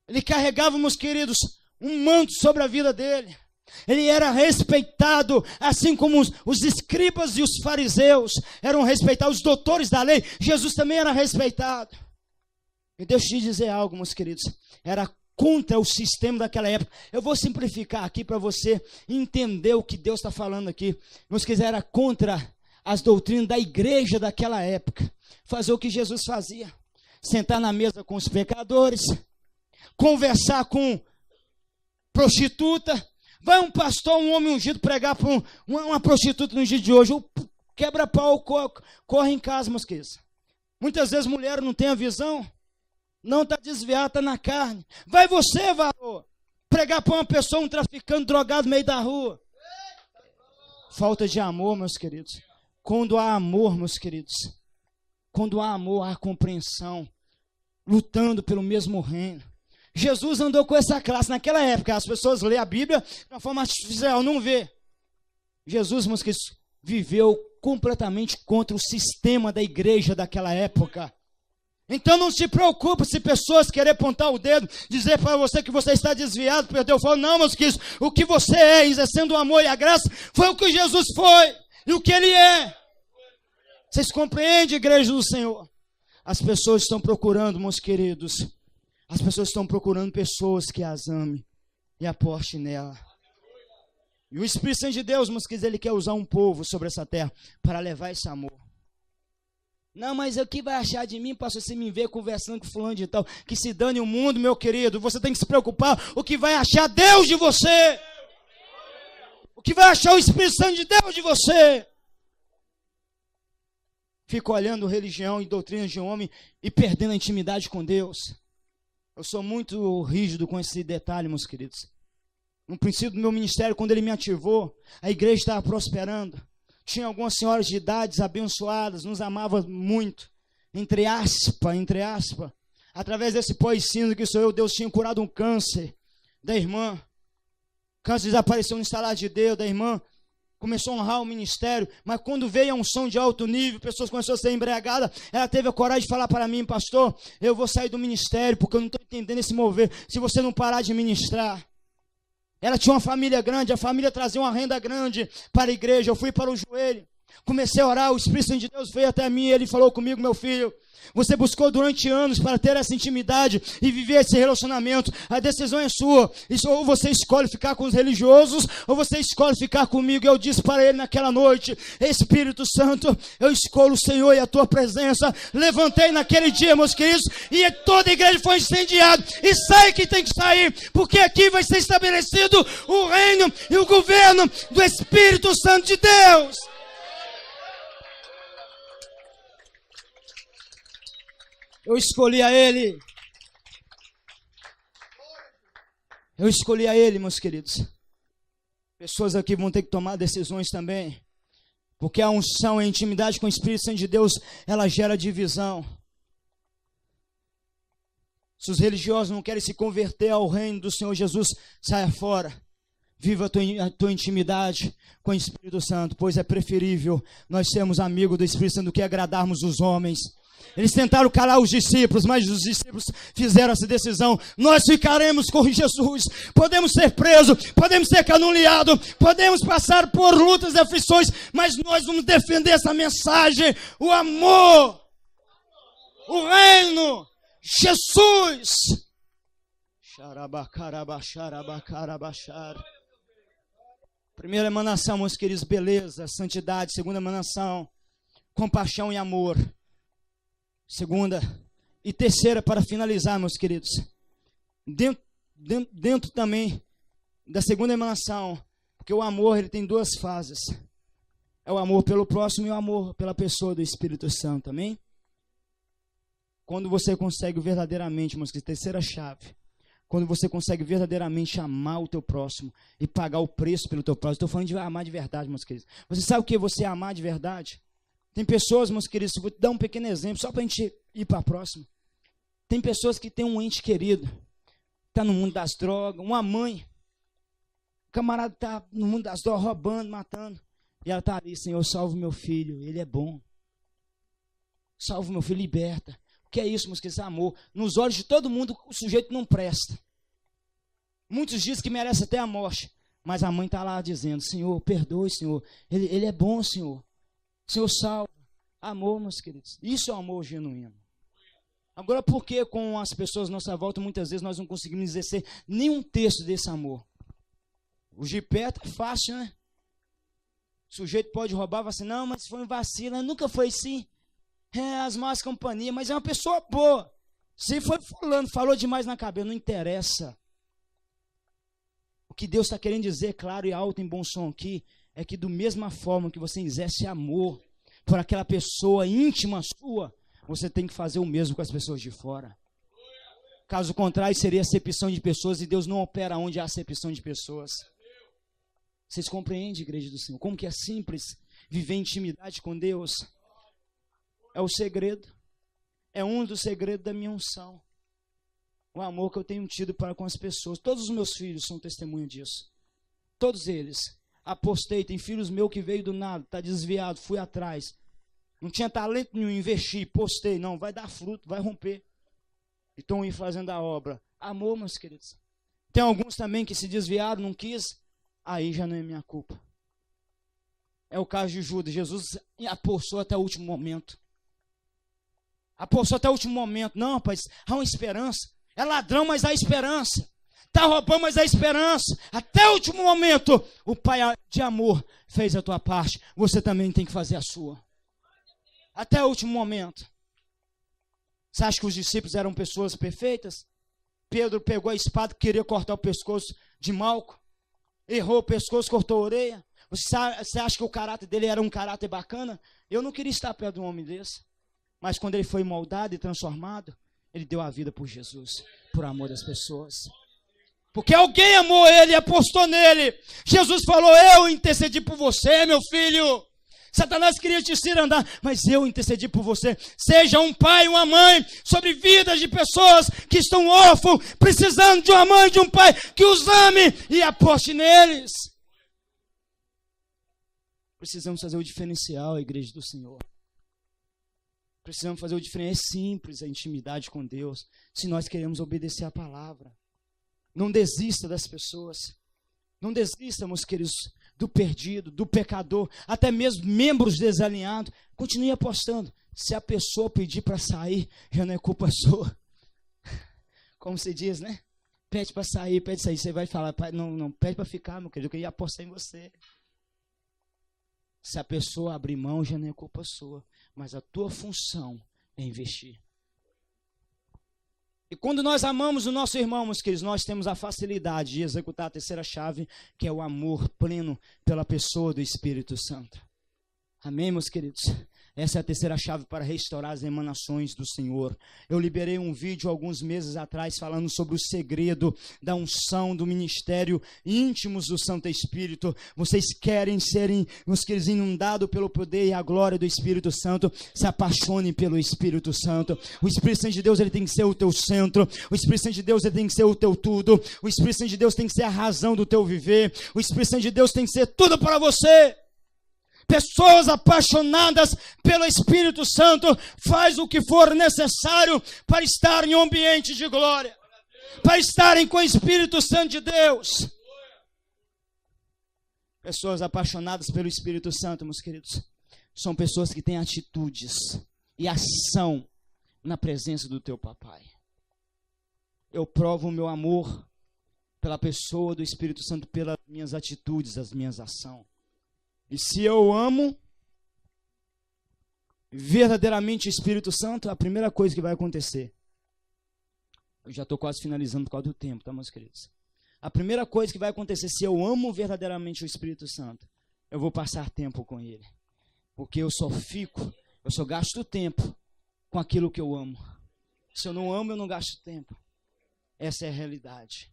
Speaker 1: Ele carregava, meus queridos, um manto sobre a vida dele. Ele era respeitado, assim como os escribas e os fariseus eram respeitados, os doutores da lei. Jesus também era respeitado. E deixa eu te dizer algo, meus queridos. Era contra o sistema daquela época. Eu vou simplificar aqui para você entender o que Deus está falando aqui. Meus queridos, era contra as doutrinas da igreja daquela época. Fazer o que Jesus fazia. Sentar na mesa com os pecadores. Conversar com prostituta. Vai um pastor, um homem ungido, pregar para uma prostituta no dia de hoje. O quebra-pau corre em casa, meus queridos. Muitas vezes mulher não tem a visão. Não está desviada, está na carne. Vai você, varô, pregar para uma pessoa, um traficante drogado no meio da rua. Falta de amor, meus queridos. Quando há amor, meus queridos. Quando há amor, há compreensão, lutando pelo mesmo reino. Jesus andou com essa classe naquela época. As pessoas lêem a Bíblia de uma forma artificial, não vê. Jesus, meus queridos, viveu completamente contra o sistema da igreja daquela época. Então não se preocupe se pessoas querem apontar o dedo, dizer para você que você está desviado, perdeu o foco. Não, meus queridos, o que você é, exercendo o amor e a graça, foi o que Jesus foi e o que Ele é. Vocês compreendem, igreja do Senhor? As pessoas estão procurando, meus queridos, as pessoas estão procurando pessoas que as amem e apostem nela. E o Espírito Santo de Deus, meus queridos, Ele quer usar um povo sobre essa terra para levar esse amor. Não, mas o que vai achar de mim, pastor, se me ver conversando com fulano de tal? Que se dane o mundo, meu querido. Você tem que se preocupar o que vai achar Deus de você. O que vai achar o Espírito Santo de Deus de você. Fica olhando religião e doutrinas de homem e perdendo a intimidade com Deus. Eu sou muito rígido com esse detalhe, meus queridos. No princípio do meu ministério, quando Ele me ativou, a igreja estava prosperando. Tinha algumas senhoras de idades abençoadas, nos amava muito. Entre aspas, através desse pós-sino que sou eu, Deus tinha curado um câncer da irmã. O câncer desapareceu no instalar de Deus da irmã. Começou a honrar o ministério, mas quando veio a unção de alto nível, pessoas começaram a ser embriagadas, ela teve a coragem de falar para mim, pastor, eu vou sair do ministério, porque eu não estou entendendo esse mover, se você não parar de ministrar. Ela tinha uma família grande, a família trazia uma renda grande para a igreja, eu fui para o joelho, comecei a orar, o Espírito Santo de Deus veio até mim, ele falou comigo, meu filho, você buscou durante anos para ter essa intimidade e viver esse relacionamento, a decisão é sua, isso, ou você escolhe ficar com os religiosos, ou você escolhe ficar comigo. E eu disse para ele naquela noite, Espírito Santo, eu escolho o Senhor e a tua presença. Levantei naquele dia, meus queridos, e toda a igreja foi incendiada, e sai que tem que sair, porque aqui vai ser estabelecido o reino e o governo do Espírito Santo de Deus. Eu escolhi a Ele. Eu escolhi a Ele, meus queridos. Pessoas aqui vão ter que tomar decisões também. Porque a unção, a intimidade com o Espírito Santo de Deus, ela gera divisão. Se os religiosos não querem se converter ao reino do Senhor Jesus, saia fora. Viva a tua intimidade com o Espírito Santo, pois é preferível nós sermos amigos do Espírito Santo do que agradarmos os homens. Eles tentaram calar os discípulos, mas os discípulos fizeram essa decisão. Nós ficaremos com Jesus. Podemos ser presos, podemos ser caluniados, podemos passar por lutas e aflições, mas nós vamos defender essa mensagem, o amor, o reino, Jesus. Primeira emanação, meus queridos, beleza, santidade. Segunda emanação, compaixão e amor. Segunda e terceira, para finalizar, meus queridos, dentro também da segunda emanação, porque o amor ele tem duas fases, é o amor pelo próximo e o amor pela pessoa do Espírito Santo, amém? Quando você consegue verdadeiramente, meus queridos, terceira chave, quando você consegue verdadeiramente amar o teu próximo e pagar o preço pelo teu próximo. Estou falando de amar de verdade, meus queridos. Você sabe o que você é amar de verdade? Tem pessoas, meus queridos, vou te dar um pequeno exemplo, só para a gente ir para a próxima. Tem pessoas que têm um ente querido, está no mundo das drogas, uma mãe, o camarada está no mundo das drogas, roubando, matando, e ela está ali, Senhor, salve meu filho, ele é bom. Salve meu filho, liberta. O que é isso, meus queridos? Amor. Nos olhos de todo mundo, o sujeito não presta. Muitos dizem que merece até a morte, mas a mãe está lá dizendo, Senhor, perdoe, Senhor, ele é bom, Senhor. Senhor, salva. Amor, meus queridos. Isso é um amor genuíno. Agora, por que com as pessoas à nossa volta, muitas vezes nós não conseguimos exercer nenhum terço desse amor? O de perto é fácil, né? O sujeito pode roubar, vai assim, não, mas foi um vacilo, nunca foi assim. É, as más companhias, mas é uma pessoa boa. Se foi fulano, falou demais na cabeça, não interessa. O que Deus está querendo dizer, claro e alto em bom som aqui, é que do mesma forma que você exerce amor por aquela pessoa íntima sua, você tem que fazer o mesmo com as pessoas de fora. Caso contrário, seria acepção de pessoas, e Deus não opera onde há acepção de pessoas. Vocês compreendem, igreja do Senhor? Como que é simples viver em intimidade com Deus? É o segredo. É um dos segredos da minha unção. O amor que eu tenho tido para com as pessoas. Todos os meus filhos são testemunha disso. Todos eles. Apostei, tem filhos meus que veio do nada, está desviado, fui atrás. Não tinha talento nenhum, investi, postei. Não, vai dar fruto, vai romper. E estão aí fazendo a obra. Amor, meus queridos. Tem alguns também que se desviaram, não quis. Aí já não é minha culpa. É o caso de Judas. Jesus apostou até o último momento. Apostou até o último momento. Não, rapaz, há uma esperança. É ladrão, mas há esperança. Está roubando, mas há esperança. Até o último momento, o Pai de amor fez a tua parte. Você também tem que fazer a sua. Até o último momento. Você acha que os discípulos eram pessoas perfeitas? Pedro pegou a espada e queria cortar o pescoço de Malco. Errou o pescoço, cortou a orelha. Você acha que o caráter dele era um caráter bacana? Eu não queria estar perto de um homem desse. Mas quando ele foi moldado e transformado, ele deu a vida por Jesus, por amor das pessoas. Porque alguém amou ele e apostou nele. Jesus falou, eu intercedi por você, meu filho. Satanás queria te cirandar, mas eu intercedi por você. Seja um pai, uma mãe, sobre vidas de pessoas que estão órfãos, precisando de uma mãe, de um pai que os ame e aposte neles. Precisamos fazer o diferencial, a igreja do Senhor. Precisamos fazer o diferencial. É simples a intimidade com Deus, se nós queremos obedecer a palavra. Não desista das pessoas. Não desista, meus queridos, do perdido, do pecador, até mesmo membros desalinhados. Continue apostando. Se a pessoa pedir para sair, já não é culpa sua. Como se diz, né? Pede para sair, pede para sair. Você vai falar, não, pede para ficar, meu querido, eu queria apostar em você. Se a pessoa abrir mão, já não é culpa sua. Mas a tua função é investir. E quando nós amamos o nosso irmão, meus queridos, nós temos a facilidade de executar a terceira chave, que é o amor pleno pela pessoa do Espírito Santo. Amém, meus queridos? Essa é a terceira chave para restaurar as emanações do Senhor. Eu liberei um vídeo alguns meses atrás falando sobre o segredo da unção do ministério íntimos do Santo Espírito. Vocês querem serem, meus queridos, inundados pelo poder e a glória do Espírito Santo? Se apaixone pelo Espírito Santo. O Espírito Santo de Deus, ele tem que ser o teu centro. O Espírito Santo de Deus, ele tem que ser o teu tudo. O Espírito Santo de Deus tem que ser a razão do teu viver. O Espírito Santo de Deus tem que ser tudo para você. Pessoas apaixonadas pelo Espírito Santo faz o que for necessário para estar em um ambiente de glória, para estarem com o Espírito Santo de Deus. Pessoas apaixonadas pelo Espírito Santo, meus queridos, são pessoas que têm atitudes e ação na presença do teu papai. Eu provo o meu amor pela pessoa do Espírito Santo, pelas minhas atitudes, as minhas ações. E se eu amo verdadeiramente o Espírito Santo, a primeira coisa que vai acontecer, eu já estou quase finalizando por causa do tempo, tá, meus queridos? A primeira coisa que vai acontecer, se eu amo verdadeiramente o Espírito Santo, eu vou passar tempo com ele. Porque eu só gasto tempo com aquilo que eu amo. Se eu não amo, eu não gasto tempo. Essa é a realidade.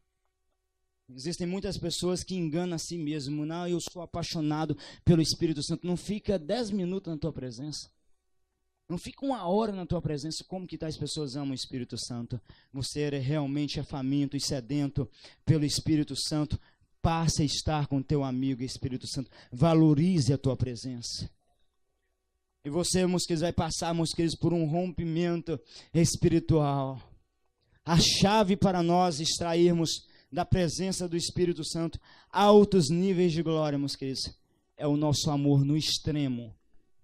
Speaker 1: Existem muitas pessoas que enganam a si mesmo. Não, eu sou apaixonado pelo Espírito Santo. Não fica 10 minutos na tua presença. Não fica 1 hora na tua presença. Como que tais pessoas amam o Espírito Santo? Você realmente é faminto e sedento pelo Espírito Santo. Passe a estar com teu amigo Espírito Santo. Valorize a tua presença. E você, meus queridos, vai passar, meus queridos, por um rompimento espiritual. A chave para nós extrairmos da presença do Espírito Santo altos níveis de glória, meus queridos, é o nosso amor no extremo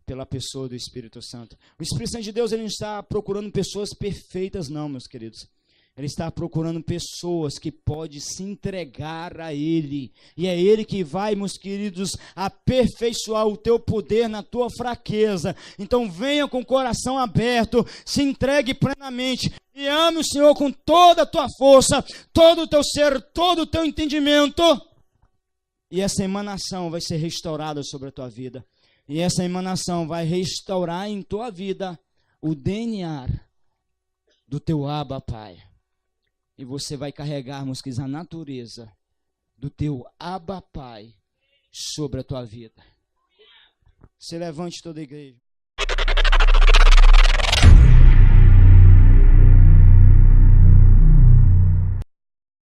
Speaker 1: pela pessoa do Espírito Santo. O Espírito Santo de Deus, ele não está procurando pessoas perfeitas, não, meus queridos. Ele está procurando pessoas que podem se entregar a Ele. E é Ele que vai, meus queridos, aperfeiçoar o teu poder na tua fraqueza. Então venha com o coração aberto, se entregue plenamente e ame o Senhor com toda a tua força, todo o teu ser, todo o teu entendimento. E essa emanação vai ser restaurada sobre a tua vida. E essa emanação vai restaurar em tua vida o DNA do teu Abba, Pai. E você vai carregar, meus queridos, a natureza do teu Abba, Pai sobre a tua vida. Se levante toda a igreja.